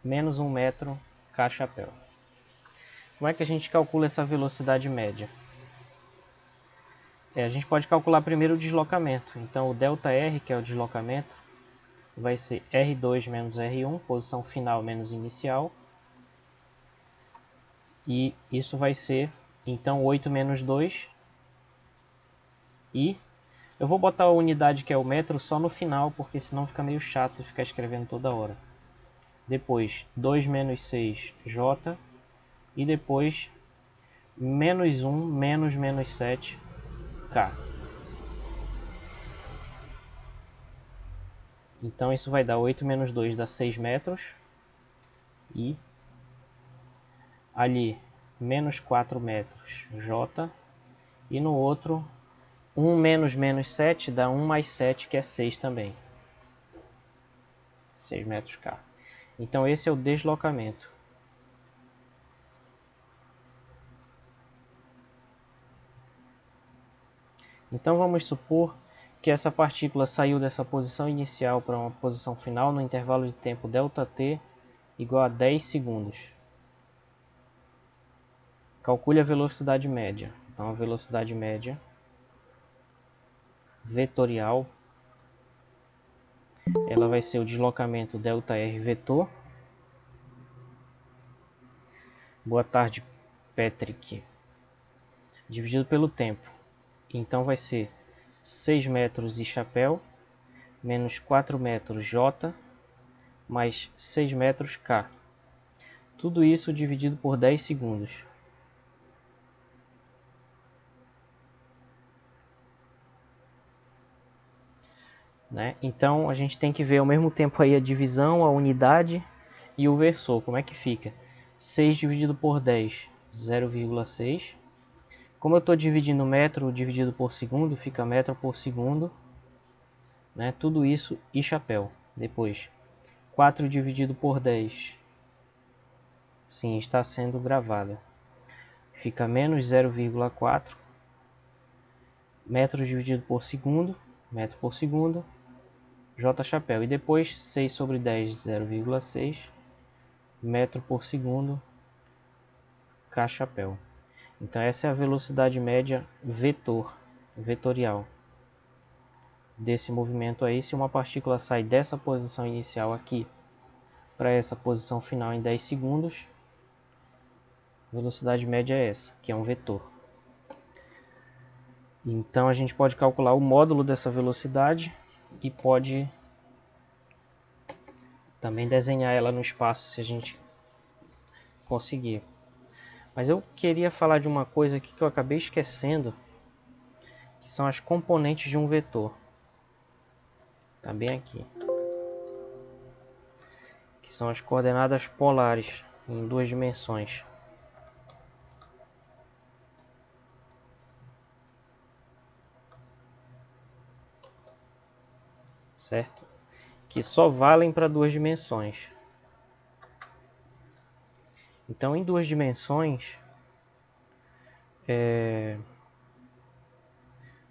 [SPEAKER 1] menos 1 metro K chapéu. Como é que a gente calcula essa velocidade média? A gente pode calcular primeiro o deslocamento. Então o ΔR, que é o deslocamento, vai ser R2 menos R1, posição final menos inicial. E isso vai ser, então, 8 menos 2. E eu vou botar a unidade, que é o metro, só no final, porque senão fica meio chato ficar escrevendo toda hora. Depois 2 menos 6 J. E depois menos 1 menos menos 7 K. Então isso vai dar 8 menos 2 dá 6 metros. E ali menos 4 metros J. E no outro 1 menos menos 7 dá 1 mais 7, que é 6 também. 6 metros K. Então esse é o deslocamento. Então vamos supor que essa partícula saiu dessa posição inicial para uma posição final no intervalo de tempo ΔT igual a 10 segundos. Calcule a velocidade média. Então a velocidade média vetorial, ela vai ser o deslocamento ΔR vetor. Boa tarde, Patrick. Dividido pelo tempo. Então vai ser 6 metros e chapéu, menos 4 metros J, mais 6 metros K. Tudo isso dividido por 10 segundos. Né? Então a gente tem que ver ao mesmo tempo aí a divisão, a unidade e o versor. Como é que fica? 6 dividido por 10, 0,6. Como eu estou dividindo metro dividido por segundo, fica metro por segundo. Né? Tudo isso e chapéu. Depois, 4 dividido por 10. Sim, está sendo gravada. Fica menos 0,4. Metro dividido por segundo, metro por segundo. J chapéu. E depois 6 sobre 10, 0,6. Metro por segundo, K chapéu. Então essa é a velocidade média vetorial desse movimento aí. Se uma partícula sai dessa posição inicial aqui para essa posição final em 10 segundos, a velocidade média é essa, que é um vetor. Então a gente pode calcular o módulo dessa velocidade e pode também desenhar ela no espaço se a gente conseguir. Mas eu queria falar de uma coisa aqui que eu acabei esquecendo, que são as componentes de um vetor. Tá bem aqui. Que são as coordenadas polares em 2 dimensões. certo? Que só valem para 2 dimensões. Então, em 2 dimensões,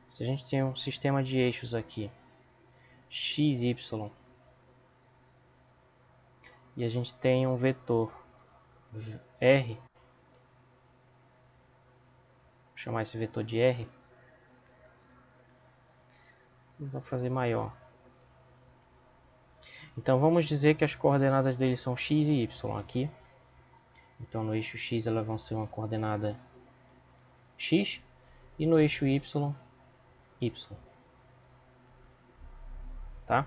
[SPEAKER 1] se a gente tem um sistema de eixos aqui, x, y, e a gente tem um vetor r, vou chamar esse vetor de r, vou fazer maior. Então vamos dizer que as coordenadas dele são x e y aqui. Então no eixo x elas vão ser uma coordenada x e no eixo y, y. Tá?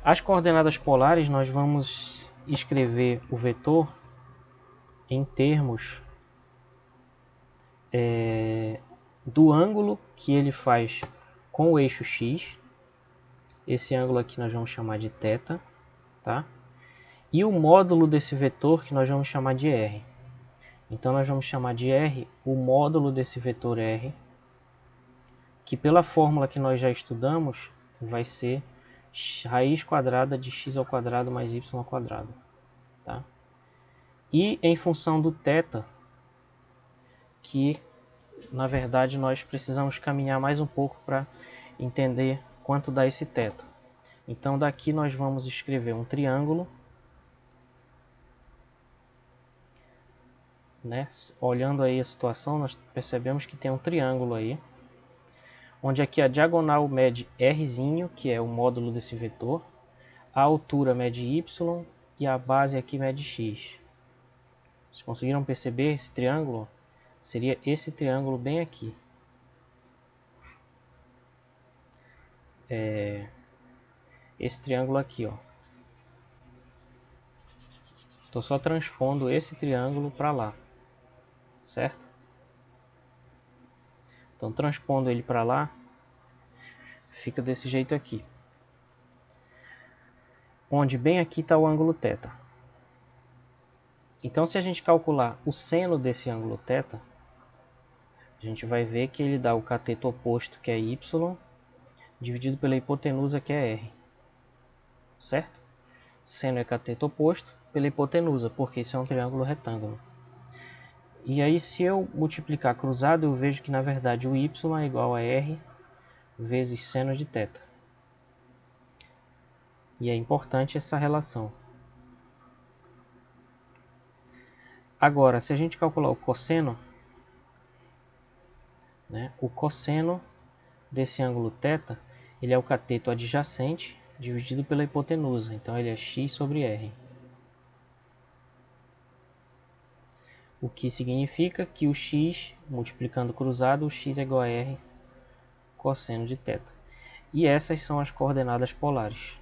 [SPEAKER 1] As coordenadas polares nós vamos escrever o vetor em termos do ângulo que ele faz com o eixo x. Esse ângulo aqui nós vamos chamar de θ, tá? E o módulo desse vetor que nós vamos chamar de r. Então nós vamos chamar de r o módulo desse vetor r, que pela fórmula que nós já estudamos vai ser raiz quadrada de x ao quadrado mais y ao quadrado, tá? E em função do θ, que na verdade nós precisamos caminhar mais um pouco para entender quanto dá esse θ. Então daqui nós vamos escrever um triângulo, né? Olhando aí a situação, nós percebemos que tem um triângulo aí, onde aqui a diagonal mede r, que é o módulo desse vetor, a altura mede y e a base aqui mede x. Vocês conseguiram perceber esse triângulo? Seria esse triângulo bem aqui. Esse triângulo aqui, ó. Estou só transpondo esse triângulo para lá, certo? Então, transpondo ele para lá, fica desse jeito aqui. Onde bem aqui está o ângulo θ. Então, se a gente calcular o seno desse ângulo θ, a gente vai ver que ele dá o cateto oposto, que é y, dividido pela hipotenusa, que é r. Certo? Seno é cateto oposto pela hipotenusa, porque isso é um triângulo retângulo. E aí, se eu multiplicar cruzado, eu vejo que na verdade o y é igual a r vezes seno de θ. E é importante essa relação. Agora, se a gente calcular o cosseno, né, o cosseno desse ângulo θ, ele é o cateto adjacente dividido pela hipotenusa. Então ele é x sobre r. O que significa que o x, multiplicando cruzado, o x é igual a r cosseno de θ. E essas são as coordenadas polares.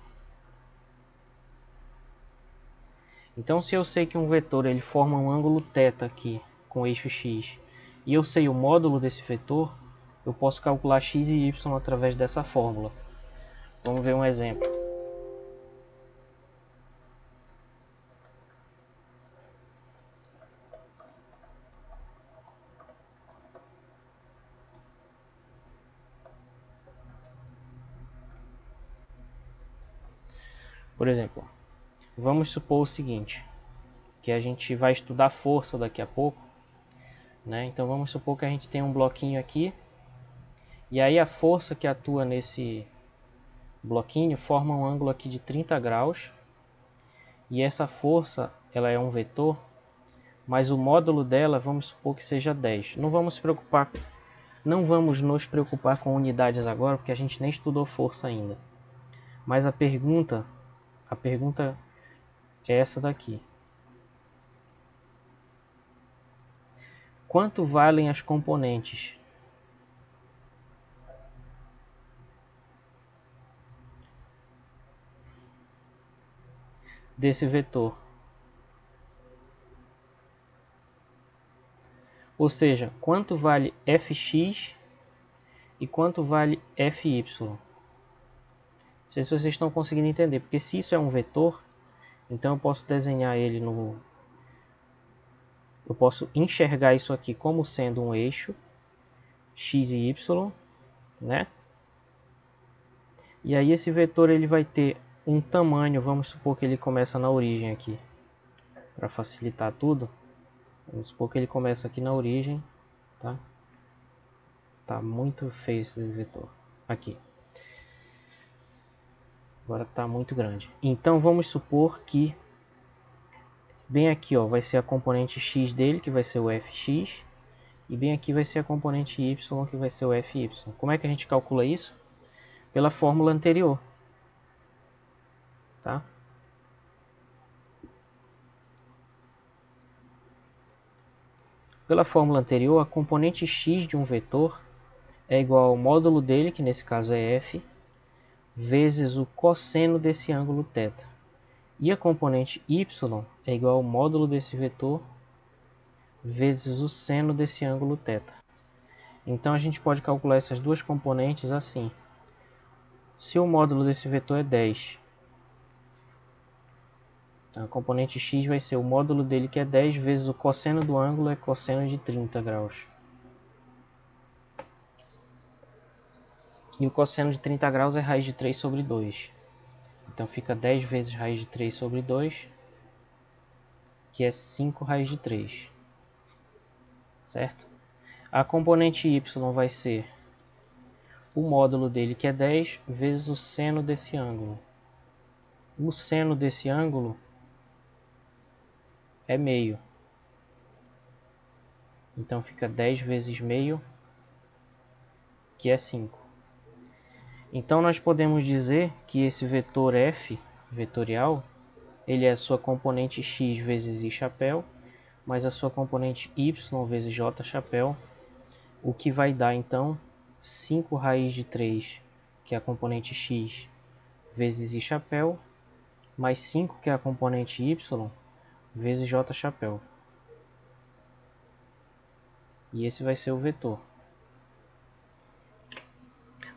[SPEAKER 1] Então, se eu sei que um vetor ele forma um ângulo θ aqui com eixo x, e eu sei o módulo desse vetor, eu posso calcular x e y através dessa fórmula. Vamos ver um exemplo. Por exemplo, vamos supor o seguinte, que a gente vai estudar força daqui a pouco, né? Então vamos supor que a gente tem um bloquinho aqui, e aí a força que atua nesse bloquinho forma um ângulo aqui de 30 graus, e essa força ela é um vetor, mas o módulo dela vamos supor que seja 10. Não vamos nos preocupar com unidades agora, porque a gente nem estudou força ainda. Mas a pergunta é essa daqui. Quanto valem as componentes desse vetor? Ou seja, quanto vale fx e quanto vale fy? Não sei se vocês estão conseguindo entender, porque se isso é um vetor, então eu posso desenhar ele no... Eu posso enxergar isso aqui como sendo um eixo, x e y, né? E aí esse vetor ele vai ter um tamanho, vamos supor que ele começa na origem aqui. Para facilitar tudo, vamos supor que ele começa aqui na origem, tá? Tá muito feio esse vetor. Aqui. Agora tá muito grande. Então vamos supor que bem aqui, ó, vai ser a componente x dele, que vai ser o fx, e bem aqui vai ser a componente y, que vai ser o fy. Como é que a gente calcula isso? Pela fórmula anterior, tá? Pela fórmula anterior, a componente x de um vetor é igual ao módulo dele, que nesse caso é f, vezes o cosseno desse ângulo θ. E a componente y é igual ao módulo desse vetor vezes o seno desse ângulo θ. Então a gente pode calcular essas duas componentes assim. Se o módulo desse vetor é 10, então a componente x vai ser o módulo dele, que é 10, vezes o cosseno do ângulo, é cosseno de 30 graus. E o cosseno de 30 graus é raiz de 3 sobre 2. Então fica 10 vezes raiz de 3 sobre 2, que é 5 raiz de 3. Certo? A componente y vai ser o módulo dele, que é 10, vezes o seno desse ângulo. O seno desse ângulo é meio. Então fica 10 vezes meio, que é 5. Então nós podemos dizer que esse vetor f, vetorial, ele é a sua componente x vezes i chapéu, mais a sua componente y vezes j chapéu, o que vai dar então 5 raiz de 3, que é a componente x, vezes i chapéu, mais 5, que é a componente y, vezes j chapéu. E esse vai ser o vetor.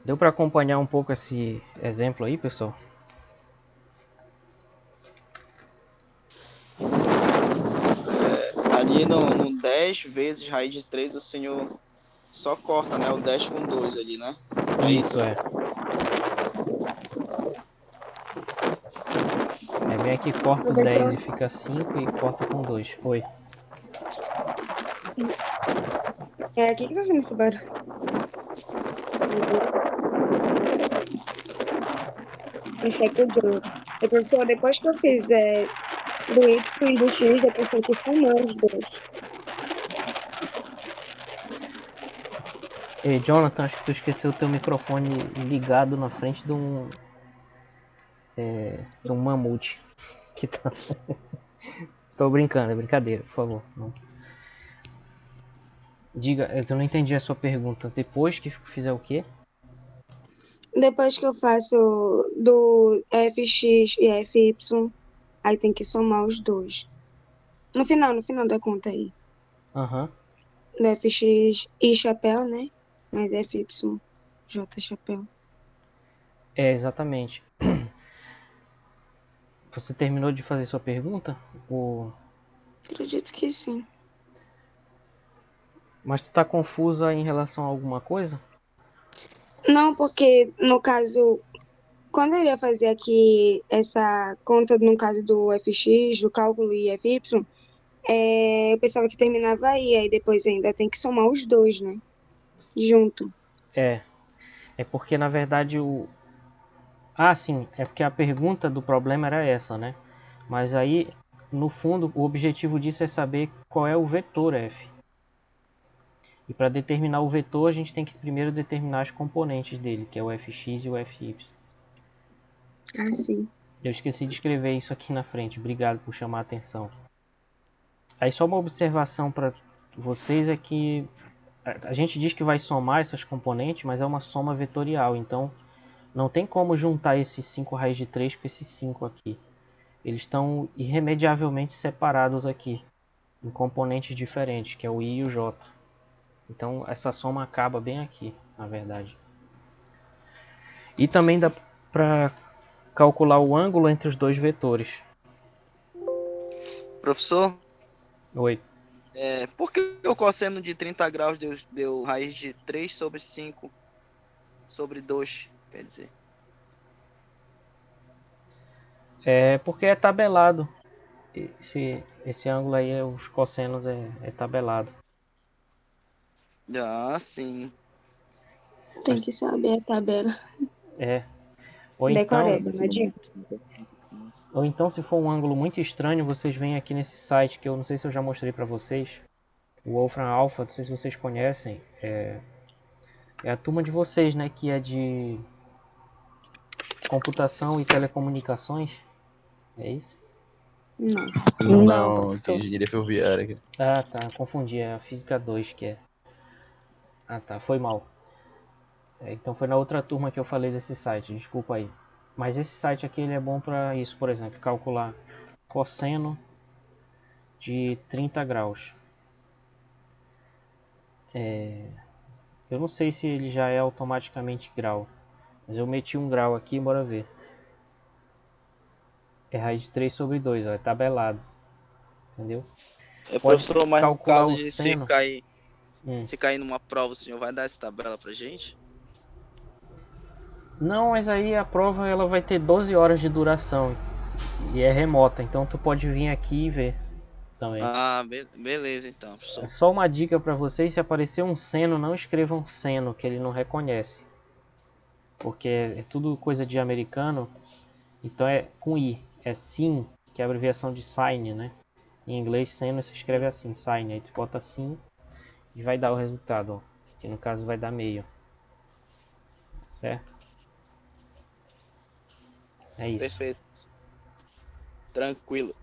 [SPEAKER 1] Deu para acompanhar um pouco esse exemplo aí, pessoal?
[SPEAKER 4] Ali no 10 vezes raiz de 3, o senhor só corta, né? O 10 com 2 ali, né?
[SPEAKER 1] Isso é. É bem aqui, corta o 10 e fica 5 e corta com 2. Oi.
[SPEAKER 2] É aqui que tá fazendo esse barulho. Esse aqui é o Diogo. Professor, depois que eu fizer do Y e do X, depois tem que somar os dois.
[SPEAKER 1] Ei, Jonathan, acho que tu esqueceu o teu microfone ligado na frente de um mamute. Que tá... Tô brincando, é brincadeira, por favor. Não. Diga, eu não entendi a sua pergunta. Depois que fizer o quê?
[SPEAKER 2] Depois que eu faço do fx e fy, aí tem que somar os dois. No final da conta aí.
[SPEAKER 1] Aham.
[SPEAKER 2] Do fx i chapéu, né? Mais fy j chapéu.
[SPEAKER 1] É, exatamente. Você terminou de fazer sua pergunta? Ou...
[SPEAKER 2] Acredito que sim.
[SPEAKER 1] Mas tu tá confusa em relação a alguma coisa?
[SPEAKER 2] Não, porque no caso, quando eu ia fazer aqui essa conta, no caso do fx, do cálculo e fy, eu pensava que terminava aí depois ainda tem que somar os dois, né? Junto.
[SPEAKER 1] É. É porque na verdade o... Ah, sim. É porque a pergunta do problema era essa, né? Mas aí, no fundo, o objetivo disso é saber qual é o vetor f. E para determinar o vetor, a gente tem que primeiro determinar as componentes dele, que é o fx e o fy.
[SPEAKER 2] Ah, sim.
[SPEAKER 1] Eu esqueci de escrever isso aqui na frente. Obrigado por chamar a atenção. Aí só uma observação para vocês é que a gente diz que vai somar essas componentes, mas é uma soma vetorial. Então não tem como juntar esses 5 raiz de 3 com esses 5 aqui. Eles estão irremediavelmente separados aqui, em componentes diferentes, que é o i e o j. Então essa soma acaba bem aqui, na verdade. E também dá para calcular o ângulo entre os dois vetores.
[SPEAKER 4] Professor,
[SPEAKER 1] Oi.
[SPEAKER 4] por que o cosseno de 30 graus deu raiz de 3 sobre 5 sobre 2, quer dizer?
[SPEAKER 1] É porque é tabelado. Esse ângulo aí, os cossenos é tabelado.
[SPEAKER 4] Ah, sim.
[SPEAKER 2] Tem que saber a tabela.
[SPEAKER 1] É. Ou então,
[SPEAKER 2] Decoreba, não adianta.
[SPEAKER 1] ou então, se for um ângulo muito estranho, vocês vêm aqui nesse site que eu não sei se eu já mostrei para vocês. O Wolfram Alpha, não sei se vocês conhecem. É a turma de vocês, né? Que é de computação e telecomunicações. É isso?
[SPEAKER 2] Não.
[SPEAKER 7] Não, que engenharia ferroviária. Aqui.
[SPEAKER 1] Ah, tá. Confundi. É a Física 2 que é. Ah, tá. Foi mal. Então foi na outra turma que eu falei desse site. Desculpa aí. Mas esse site aqui ele é bom para isso, por exemplo. Calcular cosseno de 30 graus. Eu não sei se ele já é automaticamente grau. Mas eu meti um grau aqui, bora ver. É raiz de 3 sobre 2, ó, é tabelado. Entendeu? Pode
[SPEAKER 4] Professor, mas no
[SPEAKER 1] calcular
[SPEAKER 4] caso
[SPEAKER 1] o
[SPEAKER 4] de
[SPEAKER 1] seno.
[SPEAKER 4] se cair numa prova, o senhor vai dar essa tabela pra gente?
[SPEAKER 1] Não, mas aí a prova ela vai ter 12 horas de duração. E é remota, então tu pode vir aqui e ver também.
[SPEAKER 4] Ah, beleza então,
[SPEAKER 1] É
[SPEAKER 4] professor.
[SPEAKER 1] só uma dica para vocês, se aparecer um seno, não escrevam seno, que ele não reconhece. Porque é tudo coisa de americano, então é com I, é sin, que é a abreviação de sign, né? Em inglês, seno se escreve assim, sign, aí tu bota assim e vai dar o resultado, ó, que no caso vai dar meio. Certo? É isso.
[SPEAKER 4] Perfeito. Tranquilo.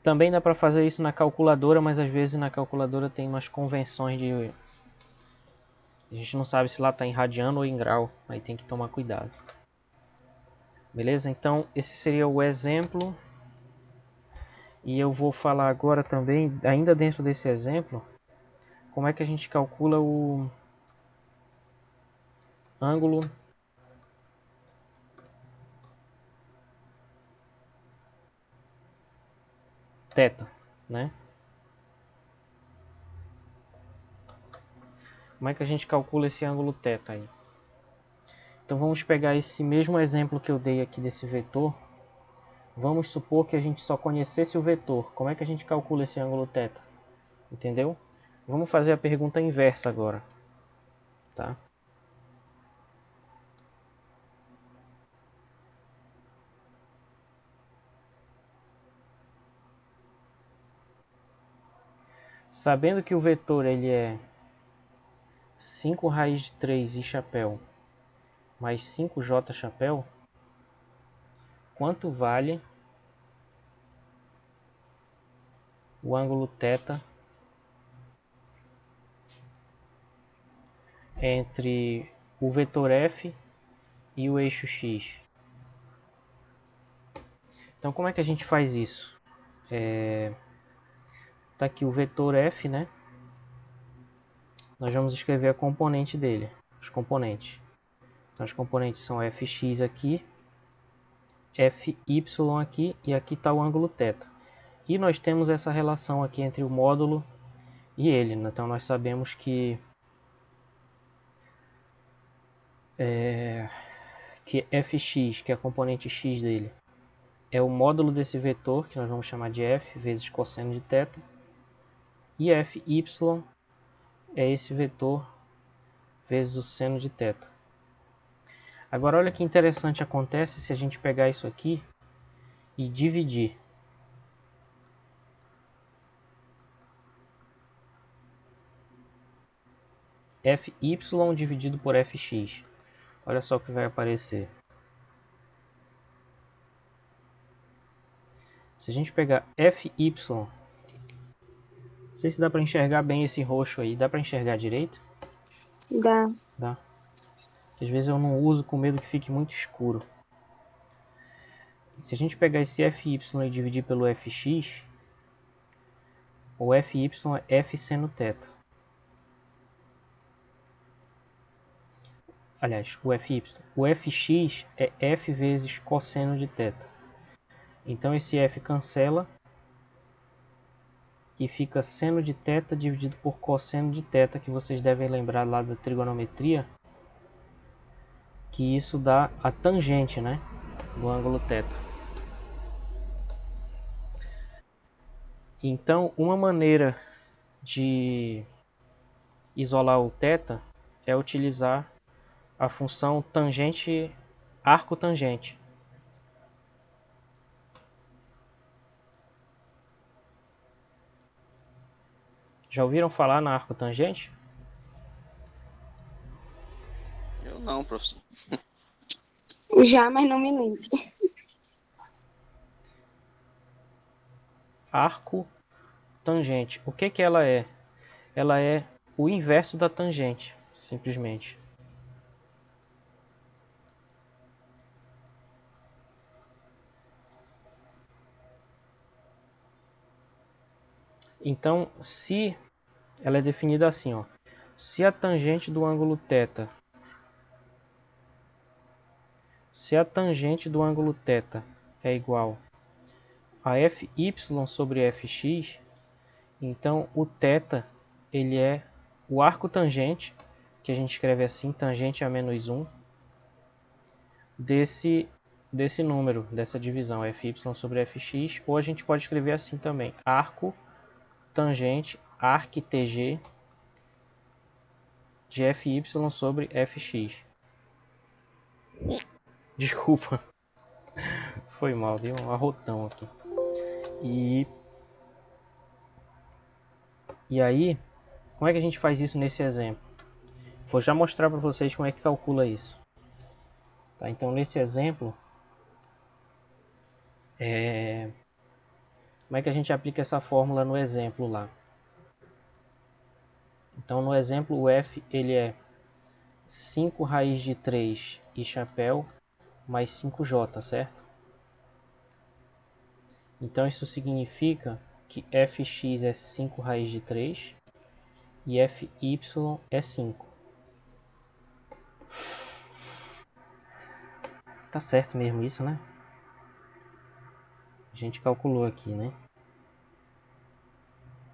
[SPEAKER 1] Também dá para fazer isso na calculadora, mas às vezes na calculadora tem umas convenções de... A gente não sabe se lá está em radiano ou em grau, aí tem que tomar cuidado. Beleza? Então esse seria o exemplo. E eu vou falar agora também, ainda dentro desse exemplo, como é que a gente calcula o ângulo θ, né? Como é que a gente calcula esse ângulo θ aí? Então vamos pegar esse mesmo exemplo que eu dei aqui desse vetor. Vamos supor que a gente só conhecesse o vetor. Como é que a gente calcula esse ângulo θ? Entendeu? Vamos fazer a pergunta inversa agora. Tá? Sabendo que o vetor ele é 5 raiz de 3 i chapéu mais 5j chapéu, quanto vale o ângulo θ entre o vetor f e o eixo x? Então como é que a gente faz isso? Tá aqui o vetor f, né? Nós vamos escrever a componente dele, os componentes. Então os componentes são fx aqui, fy aqui e aqui está o ângulo θ. E nós temos essa relação aqui entre o módulo e ele, né? Então nós sabemos que fx, que é a componente x dele, é o módulo desse vetor, que nós vamos chamar de f vezes cosseno de θ, e fy é esse vetor vezes o seno de θ. Agora olha que interessante acontece se a gente pegar isso aqui e dividir. Fy dividido por fx. Olha só o que vai aparecer. Se a gente pegar fy, não sei se dá para enxergar bem esse roxo aí. Dá para enxergar direito?
[SPEAKER 2] Dá.
[SPEAKER 1] Dá. Às vezes eu não uso com medo que fique muito escuro. Se a gente pegar esse fy e dividir pelo fx, o fy é f seno θ. Aliás, o fy. O fx é f vezes cosseno de θ. Então esse f cancela e fica seno de θ dividido por cosseno de θ, que vocês devem lembrar lá da trigonometria, que isso dá a tangente, né, do ângulo θ. Então, uma maneira de isolar o θ é utilizar a função tangente arco tangente. Já ouviram falar na arco tangente?
[SPEAKER 4] Eu não, professor.
[SPEAKER 2] Já, mas não me lembro.
[SPEAKER 1] Arco tangente. O que que ela é? Ela é o inverso da tangente, simplesmente. Então, se ela é definida assim, ó, se a tangente do ângulo θ, é igual a fy sobre fx, então o θ ele é o arco tangente, que a gente escreve assim, tangente a menos 1, desse número, dessa divisão, fy sobre fx, ou a gente pode escrever assim também, arco tangente arctg de fy sobre fx. Desculpa, foi mal, deu um arrotão aqui. E aí, como é que a gente faz isso nesse exemplo? Vou já mostrar para vocês como é que calcula isso. Tá, então, nesse exemplo, como é que a gente aplica essa fórmula no exemplo lá? Então, no exemplo, o f ele é 5 raiz de 3 e chapéu mais 5j, certo? Então, isso significa que fx é 5 raiz de 3 e fy é 5. Tá certo mesmo isso, né? A gente calculou aqui, né?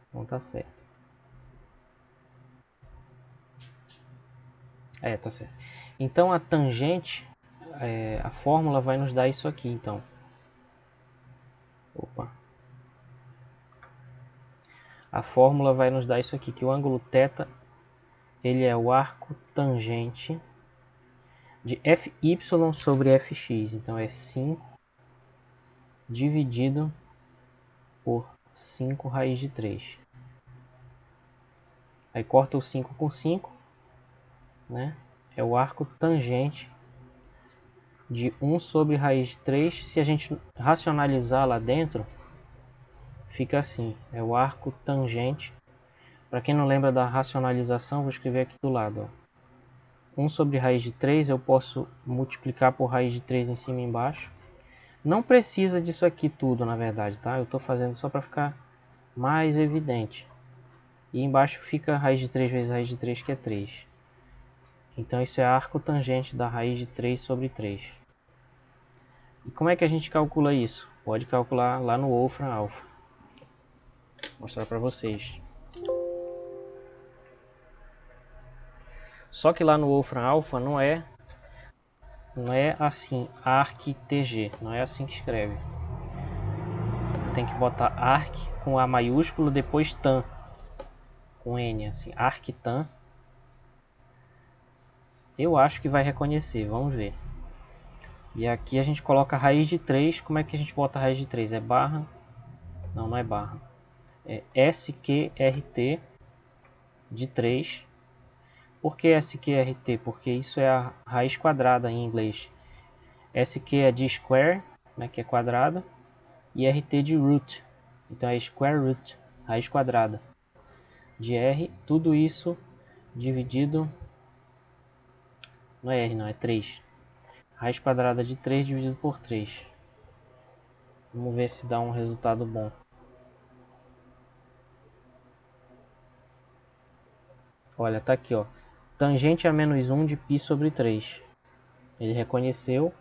[SPEAKER 1] Então tá certo. Tá certo. Então a tangente, a fórmula vai nos dar isso aqui, então. Opa. A fórmula vai nos dar isso aqui, que o ângulo θ, ele é o arco tangente de fy sobre fx. Então é 5 dividido por 5 raiz de 3. Aí corta o 5 com 5, né? É o arco tangente de 1 sobre raiz de 3. Se a gente racionalizar lá dentro, fica assim. É o arco tangente. Para quem não lembra da racionalização, vou escrever aqui do lado. Ó. 1 sobre raiz de 3 eu posso multiplicar por raiz de 3 em cima e embaixo. Não precisa disso aqui tudo, na verdade, tá? Eu estou fazendo só para ficar mais evidente. E embaixo fica raiz de 3 vezes raiz de 3, que é 3. Então isso é arco tangente da raiz de 3 sobre 3. E como é que a gente calcula isso? Pode calcular lá no Wolfram Alpha. Vou mostrar para vocês. Só que lá no Wolfram Alpha não é assim, arctg, não é assim que escreve. Tem que botar arc com A maiúsculo, depois tan, com N, assim, arctan. Eu acho que vai reconhecer, vamos ver. E aqui a gente coloca a raiz de 3, como é que a gente bota a raiz de 3? É barra? Não, não é barra. É SQRT de 3. Por que SQRT? Porque isso é a raiz quadrada em inglês. SQ é de square, né, que é quadrada, e RT de root. Então é square root, raiz quadrada de R, tudo isso dividido, não é R não, é 3. Raiz quadrada de 3 dividido por 3. Vamos ver se dá um resultado bom. Olha, tá aqui, ó. Tangente a menos 1 de π sobre 3. Ele reconheceu,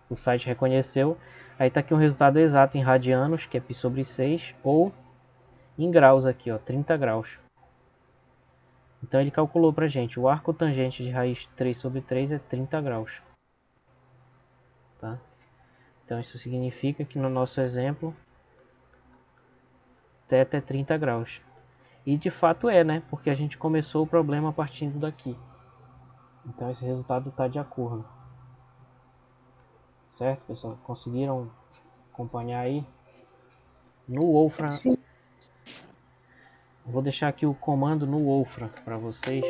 [SPEAKER 1] o site reconheceu. Aí tá aqui um resultado exato em radianos, que é π sobre 6, ou em graus aqui, ó, 30 graus. Então ele calculou pra gente, o arco tangente de raiz 3 sobre 3 é 30 graus. Tá? Então isso significa que no nosso exemplo, θ é 30 graus. E de fato é, né? Porque a gente começou o problema partindo daqui. Então esse resultado está de acordo. Certo, pessoal? Conseguiram acompanhar aí? No Wolfram,
[SPEAKER 2] Sim.
[SPEAKER 1] vou deixar aqui o comando no Wolfram para vocês.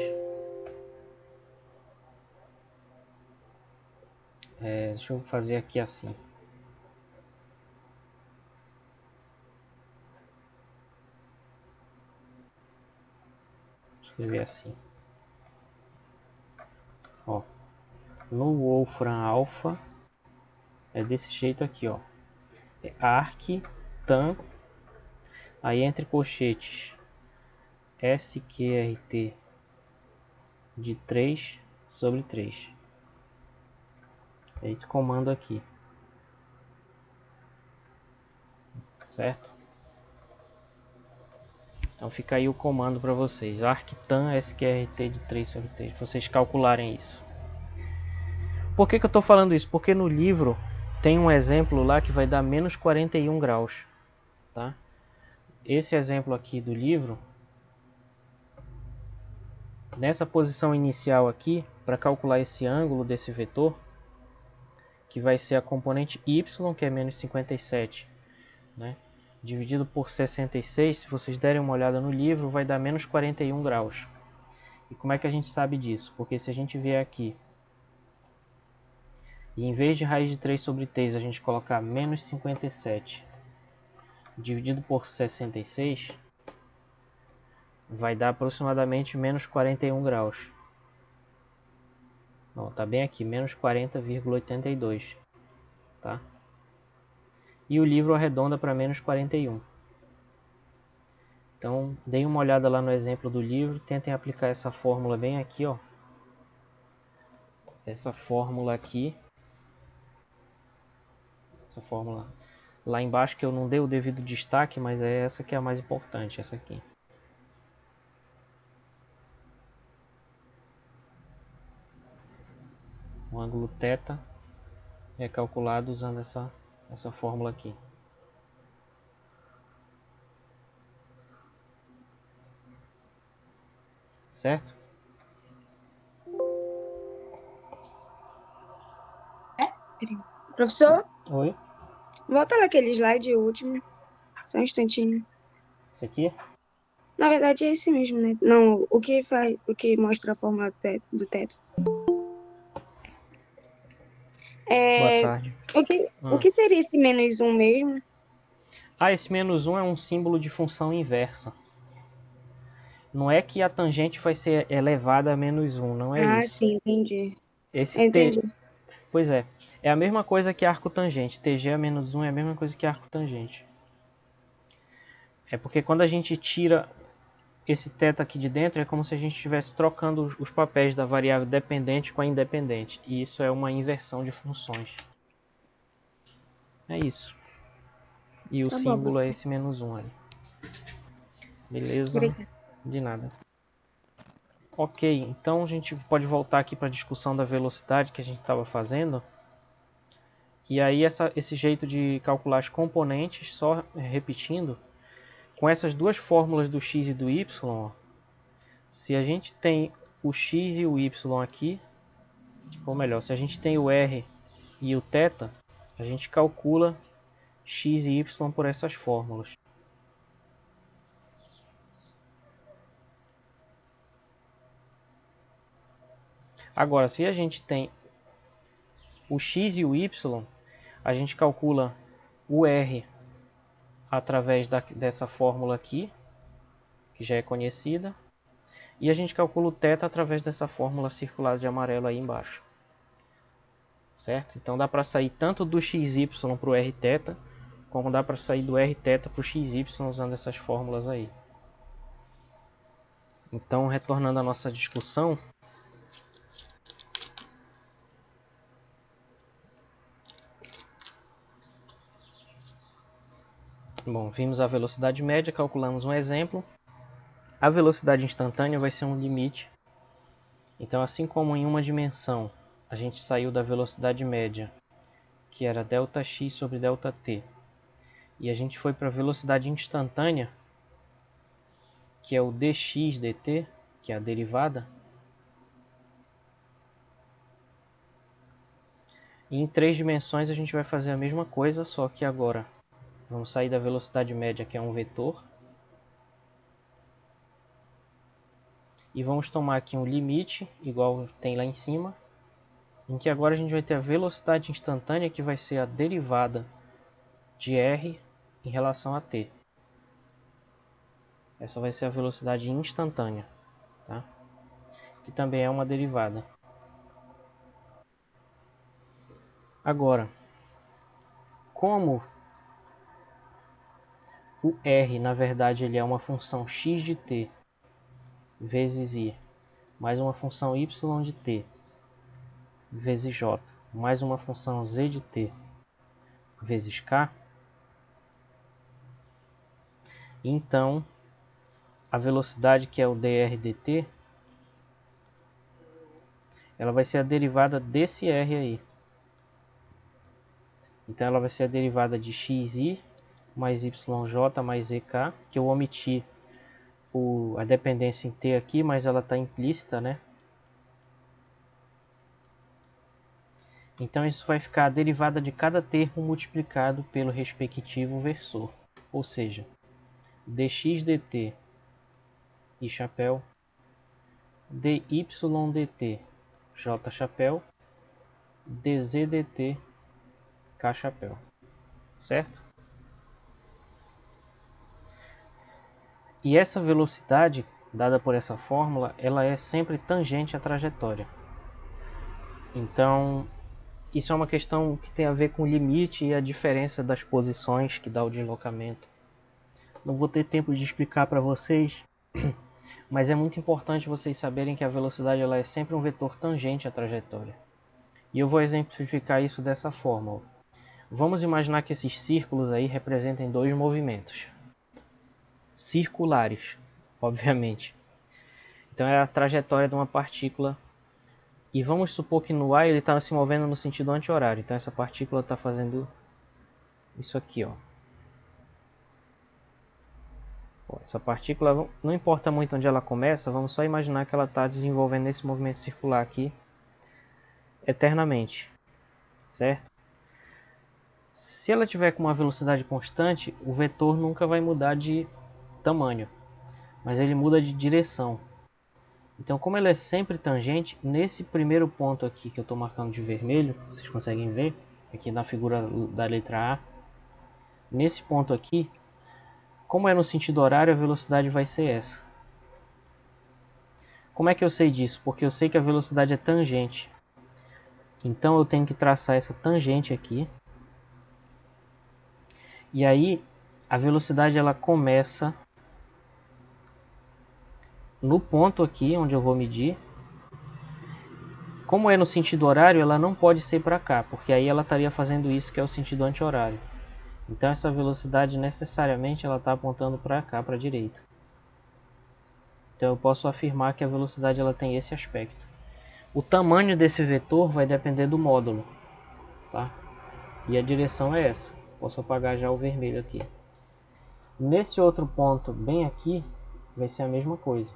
[SPEAKER 1] Deixa eu fazer aqui assim. Escrever assim. Ó, no Wolfram Alpha é desse jeito aqui, ó. É arc tan, aí entre colchetes sqrt de 3 sobre 3. É esse comando aqui. Certo? Então fica aí o comando para vocês. Arctan sqrt de 3 sobre 3. Para vocês calcularem isso. Por que eu estou falando isso? Porque no livro tem um exemplo lá que vai dar menos 41 graus. Tá? Esse exemplo aqui do livro, nessa posição inicial aqui, para calcular esse ângulo desse vetor, que vai ser a componente y, que é menos 57, né? Dividido por 66, se vocês derem uma olhada no livro, vai dar menos 41 graus. E como é que a gente sabe disso? Porque se a gente vier aqui e em vez de raiz de 3 sobre 3 a gente colocar menos 57 dividido por 66, vai dar aproximadamente menos 41 graus. Ó, tá bem aqui, menos 40,82, tá? E o livro arredonda para menos 41. Então, deem uma olhada lá no exemplo do livro, tentem aplicar essa fórmula bem aqui, ó. Essa fórmula aqui. Essa fórmula lá embaixo que eu não dei o devido destaque, mas é essa que é a mais importante, essa aqui. O ângulo θ é calculado usando essa fórmula aqui. Certo?
[SPEAKER 2] Professor,
[SPEAKER 1] Oi?
[SPEAKER 2] volta lá aquele slide último. Só um instantinho.
[SPEAKER 1] Esse aqui?
[SPEAKER 2] Na verdade é esse mesmo, né? Não, o que faz, o que mostra a fórmula do teto.
[SPEAKER 1] Boa
[SPEAKER 2] É,
[SPEAKER 1] tarde.
[SPEAKER 2] o que seria esse menos 1 mesmo?
[SPEAKER 1] Esse menos 1 é um símbolo de função inversa. Não é que a tangente vai ser elevada a menos 1, não é
[SPEAKER 2] Ah,
[SPEAKER 1] isso.
[SPEAKER 2] sim, entendi.
[SPEAKER 1] Esse
[SPEAKER 2] Entendi.
[SPEAKER 1] Pois é. É a mesma coisa que arco tangente. TG a menos 1 é a mesma coisa que arco tangente. É porque quando a gente tira esse θ aqui de dentro, é como se a gente estivesse trocando os papéis da variável dependente com a independente. E isso é uma inversão de funções. É isso. E o
[SPEAKER 2] Tá bom,
[SPEAKER 1] símbolo é
[SPEAKER 2] professor.
[SPEAKER 1] esse menos 1 ali. Beleza?
[SPEAKER 2] Obrigada.
[SPEAKER 1] De nada. Ok, então a gente pode voltar aqui para a discussão da velocidade que a gente estava fazendo. E aí esse jeito de calcular as componentes, só repetindo, com essas duas fórmulas do x e do y, ó, se a gente tem o x e o y aqui, ou melhor, se a gente tem o r e o θ, a gente calcula x e y por essas fórmulas. Agora, se a gente tem o x e o y, a gente calcula o r através dessa fórmula aqui, que já é conhecida, e a gente calcula o θ através dessa fórmula circulada de amarelo aí embaixo. Certo? Então dá para sair tanto do xy para o rθ, como dá para sair do rθ para o xy usando essas fórmulas aí. Então, retornando à nossa discussão, bom, vimos a velocidade média, calculamos um exemplo. A velocidade instantânea vai ser um limite. Então, assim como em uma dimensão a gente saiu da velocidade média, que era ΔX sobre ΔT, e a gente foi para a velocidade instantânea, que é o dx dt, que é a derivada. E em 3 dimensões a gente vai fazer a mesma coisa, só que agora vamos sair da velocidade média, que é um vetor. E vamos tomar aqui um limite, igual tem lá em cima, em que agora a gente vai ter a velocidade instantânea, que vai ser a derivada de r em relação a t. Essa vai ser a velocidade instantânea, tá? Que também é uma derivada. Agora, como o r, na verdade, ele é uma função x de t vezes i, mais uma função y de t vezes j, mais uma função z de t vezes k, então a velocidade, que é o dr dt, ela vai ser a derivada desse r aí. Então ela vai ser a derivada de xi mais yj mais ek, que eu omiti a dependência em t aqui, mas ela está implícita, né? Então isso vai ficar a derivada de cada termo multiplicado pelo respectivo versor. Ou seja, dx dt i chapéu, dy dt j chapéu, dz dt k chapéu. Certo? E essa velocidade, dada por essa fórmula, ela é sempre tangente à trajetória. Então, isso é uma questão que tem a ver com o limite e a diferença das posições que dá o deslocamento. Não vou ter tempo de explicar para vocês, mas é muito importante vocês saberem que a velocidade ela é sempre um vetor tangente à trajetória. E eu vou exemplificar isso dessa forma. Vamos imaginar que esses círculos aí representem 2 movimentos circulares, obviamente. Então é a trajetória de uma partícula. E vamos supor que no ar ele está se movendo no sentido anti-horário. Então essa partícula está fazendo isso aqui, ó. Essa partícula, não importa muito onde ela começa, vamos só imaginar que ela está desenvolvendo esse movimento circular aqui eternamente, certo? Se ela tiver com uma velocidade constante, o vetor nunca vai mudar de tamanho, mas ele muda de direção. Então, como ela é sempre tangente, nesse primeiro ponto aqui que eu estou marcando de vermelho, vocês conseguem ver aqui na figura da letra A, nesse ponto aqui, como é no sentido horário, a velocidade vai ser essa. Como é que eu sei disso? Porque eu sei que a velocidade é tangente. Então eu tenho que traçar essa tangente aqui. E aí a velocidade ela começa no ponto aqui onde eu vou medir. Como é no sentido horário, ela não pode ser para cá, porque aí ela estaria fazendo isso que é o sentido anti-horário. Então essa velocidade necessariamente ela está apontando para cá, para a direita. Então eu posso afirmar que a velocidade ela tem esse aspecto. O tamanho desse vetor vai depender do módulo, tá? E a direção é essa. Posso apagar já o vermelho aqui. Nesse outro ponto bem aqui vai ser a mesma coisa.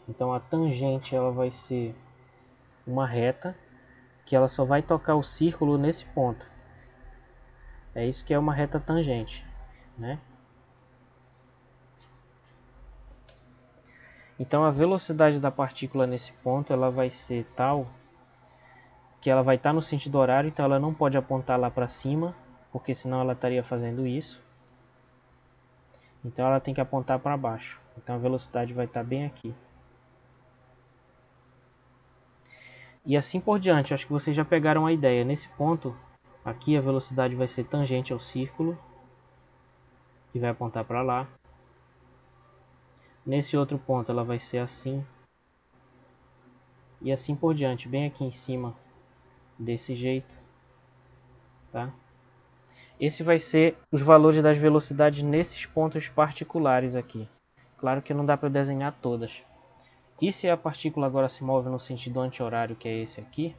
[SPEAKER 1] Então a tangente ela vai ser uma reta que ela só vai tocar o círculo nesse ponto. É isso que é uma reta tangente, né? Então a velocidade da partícula nesse ponto ela vai ser tal que ela vai estar no sentido horário, então ela não pode apontar lá para cima, porque senão ela estaria fazendo isso. Então ela tem que apontar para baixo. Então a velocidade vai estar bem aqui. E assim por diante, acho que vocês já pegaram a ideia. Nesse ponto aqui a velocidade vai ser tangente ao círculo e vai apontar para lá. Nesse outro ponto ela vai ser assim. E assim por diante, bem aqui em cima, desse jeito, tá? Esse vai ser os valores das velocidades nesses pontos particulares aqui. Claro que não dá para desenhar todas. E se a partícula agora se move no sentido anti-horário, que é esse aqui,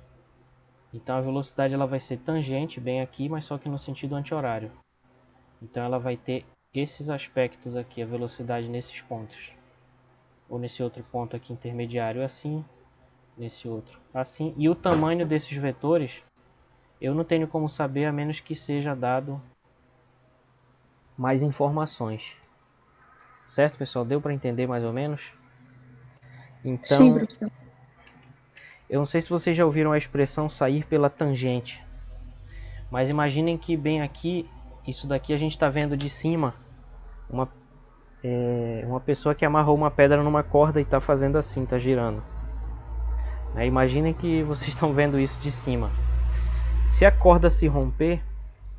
[SPEAKER 1] então a velocidade ela vai ser tangente bem aqui, mas só que no sentido anti-horário. Então ela vai ter esses aspectos aqui, a velocidade nesses pontos. ou nesse outro ponto aqui intermediário assim, nesse outro assim. E o tamanho desses vetores eu não tenho como saber a menos que seja dado mais informações. Certo, pessoal? Deu para entender mais ou menos?
[SPEAKER 2] Sim,
[SPEAKER 1] Então,
[SPEAKER 2] professor.
[SPEAKER 1] eu não sei se vocês já ouviram a expressão sair pela tangente, mas imaginem que bem aqui, isso daqui a gente está vendo de cima, uma pessoa que amarrou uma pedra numa corda e está fazendo assim, está girando. Imaginem que vocês estão vendo isso de cima. Se a corda se romper,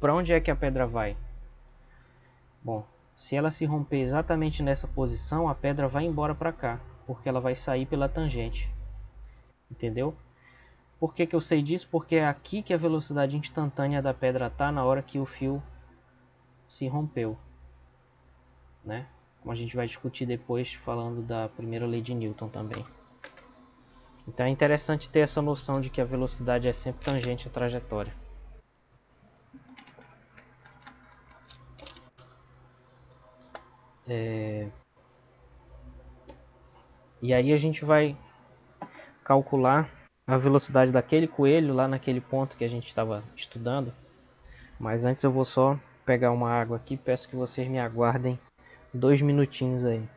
[SPEAKER 1] para onde é que a pedra vai? Bom, se ela se romper exatamente nessa posição, a pedra vai embora para cá, porque ela vai sair pela tangente. Entendeu? Por que eu sei disso? Porque é aqui que a velocidade instantânea da pedra está na hora que o fio se rompeu, né? Como a gente vai discutir depois falando da primeira lei de Newton também. Então é interessante ter essa noção de que a velocidade é sempre tangente à trajetória. E aí a gente vai calcular a velocidade daquele coelho lá naquele ponto que a gente estava estudando. Mas antes eu vou só pegar uma água aqui, peço que vocês me aguardem 2 minutinhos aí.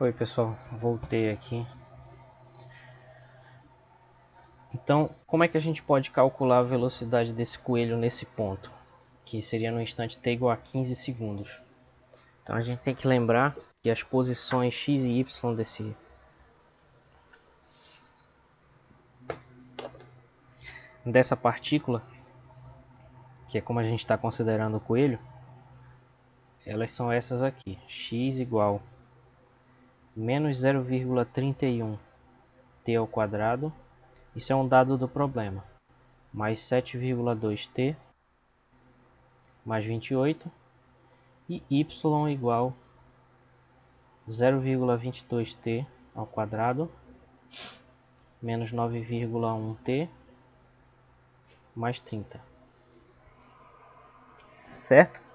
[SPEAKER 1] Oi pessoal, voltei aqui. Então, como é que a gente pode calcular a velocidade desse coelho nesse ponto? Que seria no instante t igual a 15 segundos. Então a gente tem que lembrar que as posições x e y dessa partícula, que é como a gente está considerando o coelho, elas são essas aqui. X igual menos 0,31 t ao quadrado. Isso é um dado do problema. Mais 7,2t mais 28. E y igual 0,22t ao quadrado menos 9,1t mais 30. Certo?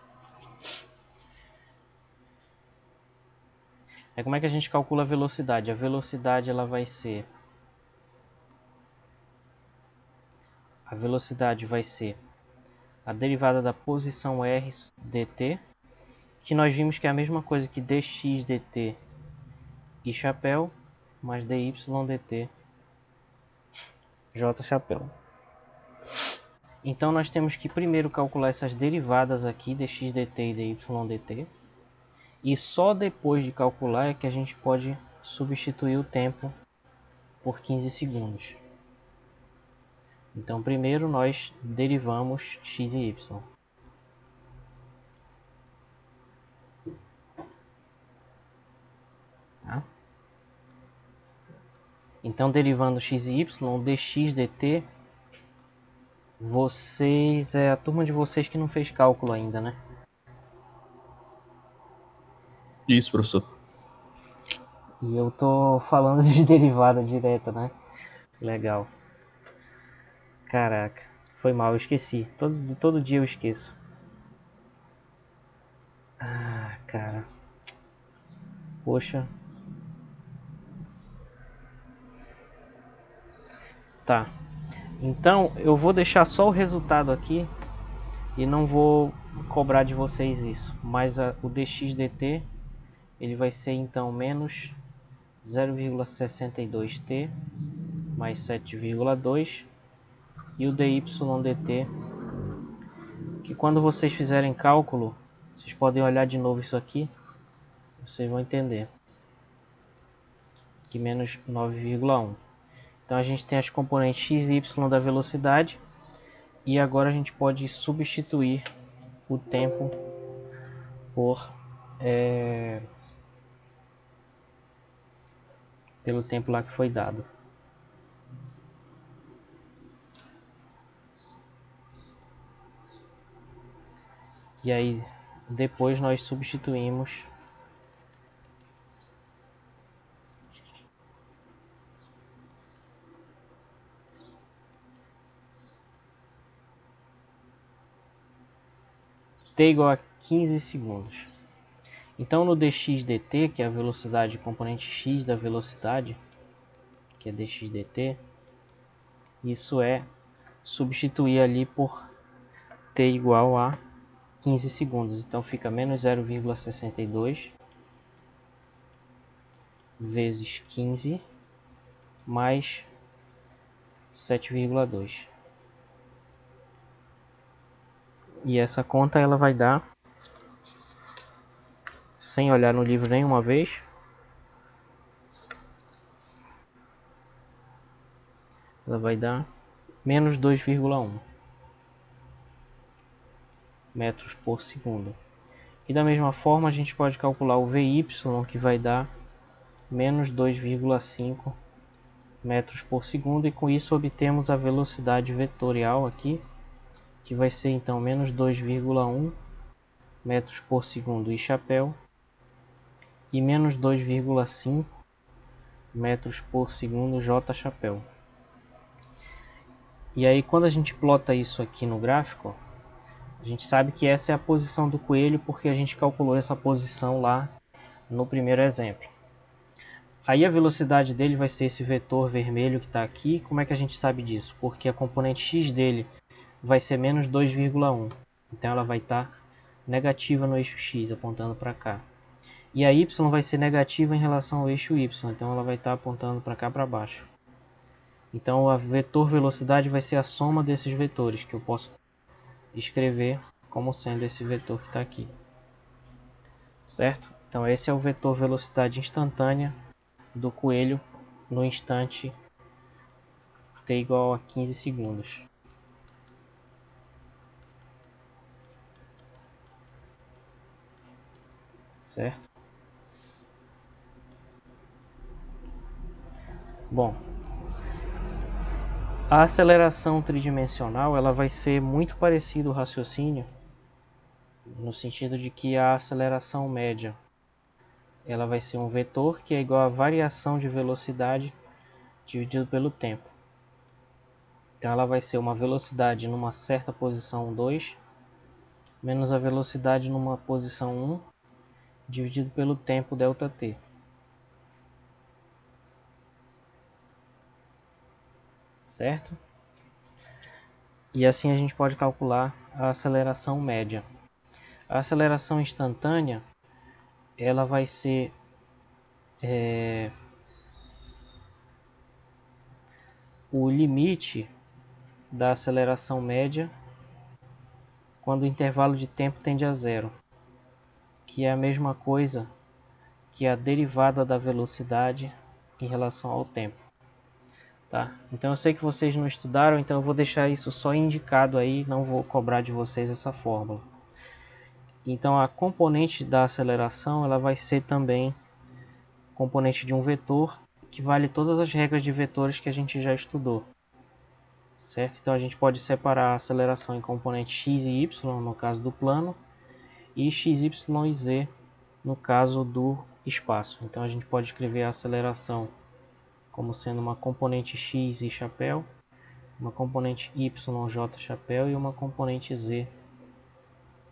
[SPEAKER 1] Como é que a gente calcula a velocidade? A velocidade ela vai ser a derivada da posição r dt, que nós vimos que é a mesma coisa que dx dt e chapéu, mais dy dt j chapéu. Então nós temos que primeiro calcular essas derivadas aqui, dx dt e dy dt, e só depois de calcular é que a gente pode substituir o tempo por 15 segundos. Então primeiro nós derivamos x e y. Tá? Então derivando x e y, dx dt, vocês, é a turma de vocês que não fez cálculo ainda, né?
[SPEAKER 7] Isso, professor.
[SPEAKER 1] E eu tô falando de derivada direta, né? Legal. Caraca, foi mal, eu esqueci. Todo dia eu esqueço. Ah, cara. Poxa. Tá. Então, eu vou deixar só o resultado aqui e não vou cobrar de vocês isso. Mas o dx dt, ele vai ser então menos 0,62t mais 7,2, e o dy dt, que quando vocês fizerem cálculo, vocês podem olhar de novo isso aqui, vocês vão entender, que menos 9,1. Então a gente tem as componentes x e y da velocidade, e agora a gente pode substituir o tempo por pelo tempo lá que foi dado. E aí depois nós substituímos t igual a 15 segundos. Então no dx dt, que é a velocidade, componente x da velocidade, que é dx dt, isso é substituir ali por t igual a 15 segundos. Então fica menos 0,62 vezes 15 mais 7,2. E essa conta ela vai dar, sem olhar no livro nenhuma vez, ela vai dar menos 2,1 metros por segundo. E da mesma forma a gente pode calcular o VY, que vai dar menos 2,5 metros por segundo, e com isso obtemos a velocidade vetorial aqui, que vai ser então menos 2,1 metros por segundo e chapéu, e menos 2,5 metros por segundo j chapéu. E aí quando a gente plota isso aqui no gráfico, a gente sabe que essa é a posição do coelho, porque a gente calculou essa posição lá no primeiro exemplo. Aí a velocidade dele vai ser esse vetor vermelho que está aqui. Como é que a gente sabe disso? Porque a componente x dele vai ser menos 2,1. Então ela vai estar negativa no eixo x, apontando para cá. E a y vai ser negativa em relação ao eixo y, então ela vai estar apontando para cá, para baixo. Então a vetor velocidade vai ser a soma desses vetores, que eu posso escrever como sendo esse vetor que está aqui. Certo? Então esse é o vetor velocidade instantânea do coelho no instante t igual a 15 segundos. Certo? Bom, a aceleração tridimensional ela vai ser muito parecida ao raciocínio, no sentido de que a aceleração média ela vai ser um vetor que é igual à variação de velocidade dividido pelo tempo. Então ela vai ser uma velocidade numa certa posição 2 menos a velocidade numa posição 1 dividido pelo tempo ΔT. Certo? E assim a gente pode calcular a aceleração média. A aceleração instantânea, ela vai ser o limite da aceleração média quando o intervalo de tempo tende a zero, que é a mesma coisa que a derivada da velocidade em relação ao tempo. Tá? Então eu sei que vocês não estudaram, então eu vou deixar isso só indicado aí, não vou cobrar de vocês essa fórmula. Então a componente da aceleração, ela vai ser também componente de um vetor que vale todas as regras de vetores que a gente já estudou. Certo? Então a gente pode separar a aceleração em componentes x e y, no caso do plano, e x, y e z, no caso do espaço. Então a gente pode escrever a aceleração como sendo uma componente x e chapéu, uma componente y, j chapéu e uma componente z,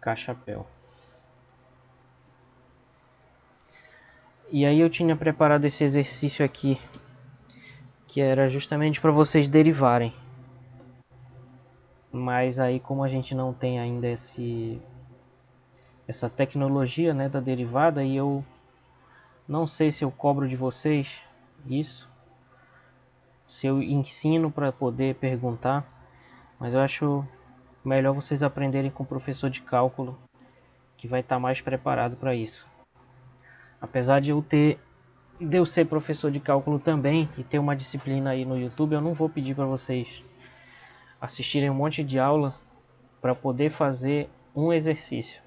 [SPEAKER 1] k chapéu. E aí eu tinha preparado esse exercício aqui, que era justamente para vocês derivarem. Mas aí, como a gente não tem ainda essa tecnologia, né, da derivada, e eu não sei se eu cobro de vocês isso, se eu ensino para poder perguntar, mas eu acho melhor vocês aprenderem com o professor de cálculo, que vai estar mais preparado para isso. Apesar de eu ser professor de cálculo também e ter uma disciplina aí no YouTube, eu não vou pedir para vocês assistirem um monte de aula para poder fazer um exercício.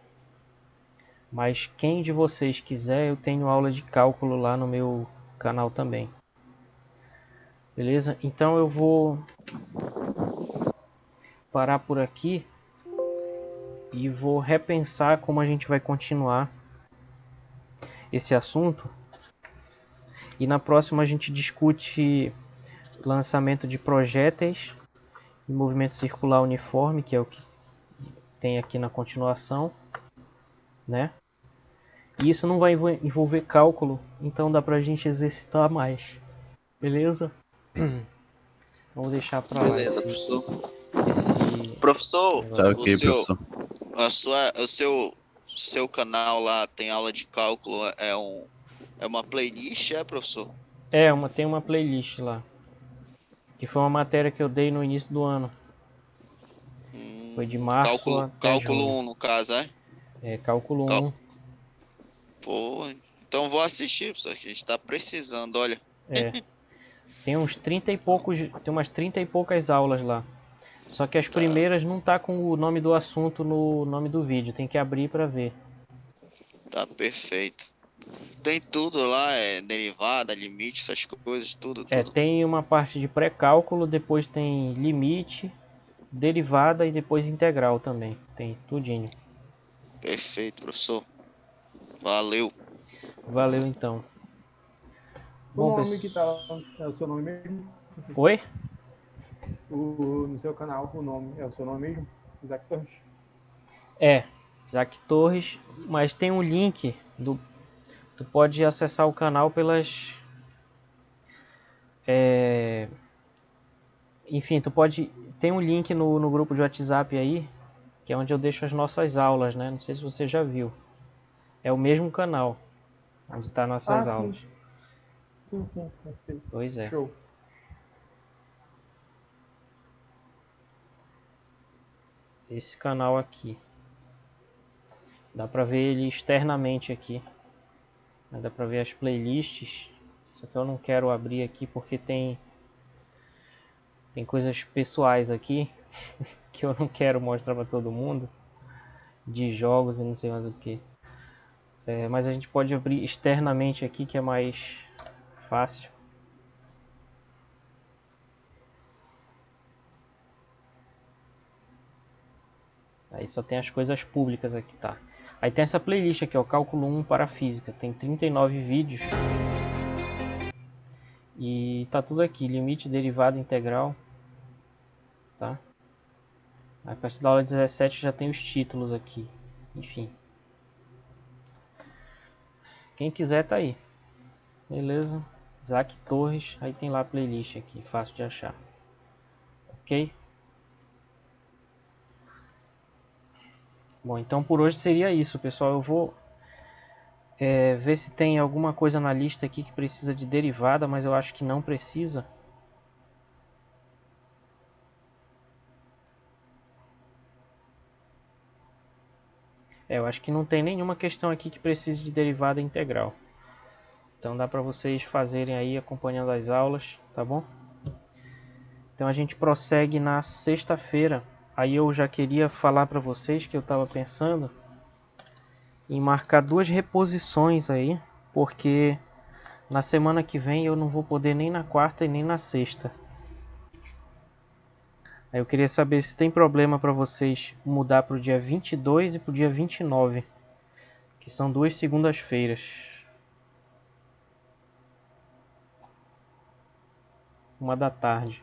[SPEAKER 1] Mas quem de vocês quiser, eu tenho aula de cálculo lá no meu canal também. Beleza? Então eu vou parar por aqui e vou repensar como a gente vai continuar esse assunto. E na próxima a gente discute lançamento de projéteis e movimento circular uniforme, que é o que tem aqui na continuação, né? E isso não vai envolver cálculo, então dá pra gente exercitar mais. Beleza? Vamos deixar pra lá
[SPEAKER 4] Beleza, professor.
[SPEAKER 1] esse
[SPEAKER 4] Professor,
[SPEAKER 1] negócio.
[SPEAKER 7] Tá
[SPEAKER 1] aqui.
[SPEAKER 7] ok, professor.
[SPEAKER 4] o seu canal lá tem aula de cálculo, é uma playlist, professor?
[SPEAKER 1] Tem uma playlist lá. Que foi uma matéria que eu dei no início do ano. Foi de março até
[SPEAKER 4] Cálculo
[SPEAKER 1] junho.
[SPEAKER 4] 1, no caso, é?
[SPEAKER 1] É, cálculo
[SPEAKER 4] Cal-
[SPEAKER 1] 1.
[SPEAKER 4] Pô, então vou assistir, professor, que a gente tá precisando, olha.
[SPEAKER 1] Tem uns 30 e poucos, tem umas 30 e poucas aulas lá. Só que as primeiras não tá com o nome do assunto no nome do vídeo, tem que abrir para ver.
[SPEAKER 4] Tá perfeito. Tem tudo lá, derivada, limite, essas coisas, tudo.
[SPEAKER 1] Tem uma parte de pré-cálculo, depois tem limite, derivada e depois integral também. Tem tudinho.
[SPEAKER 4] Perfeito, professor. Valeu.
[SPEAKER 1] Valeu então.
[SPEAKER 5] O
[SPEAKER 1] Bom,
[SPEAKER 5] nome que tá lá é o seu nome mesmo?
[SPEAKER 1] Oi?
[SPEAKER 5] No seu canal, o nome é o seu nome mesmo? Isaac Torres?
[SPEAKER 1] Isaac Torres, mas tem um link do. Tu pode acessar o canal pelas. Enfim, tu pode. Tem um link no grupo de WhatsApp aí, que é onde eu deixo as nossas aulas, né? Não sei se você já viu. É o mesmo canal onde tá nossas aulas.
[SPEAKER 5] Sim.
[SPEAKER 1] Pois é.
[SPEAKER 5] Show.
[SPEAKER 1] Esse canal aqui. Dá pra ver ele externamente aqui. Dá pra ver as playlists. Só que eu não quero abrir aqui porque tem coisas pessoais aqui que eu não quero mostrar pra todo mundo. De jogos e não sei mais o que. Mas a gente pode abrir externamente aqui que é mais fácil. Aí só tem as coisas públicas aqui, tá? Aí tem essa playlist aqui, ó, Cálculo 1 para Física. Tem 39 vídeos. E tá tudo aqui, limite, derivada, integral. Tá? A partir da aula 17 já tem os títulos aqui. Enfim. Quem quiser tá aí. Beleza? Isaac Torres. Aí tem lá a playlist aqui, fácil de achar. Ok? Bom, então por hoje seria isso, pessoal. Eu vou ver se tem alguma coisa na lista aqui que precisa de derivada, mas eu acho que não precisa. Eu acho que não tem nenhuma questão aqui que precise de derivada integral. Então dá para vocês fazerem aí acompanhando as aulas, tá bom? Então a gente prossegue na sexta-feira. Aí eu já queria falar para vocês que eu estava pensando em marcar 2 reposições aí, porque na semana que vem eu não vou poder nem na quarta e nem na sexta. Aí eu queria saber se tem problema para vocês mudar para o dia 22 e para o dia 29, que são 2 segundas-feiras. 1 da tarde.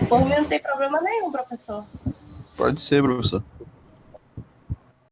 [SPEAKER 3] Por mim não tem problema nenhum, professor.
[SPEAKER 7] Pode ser, professor.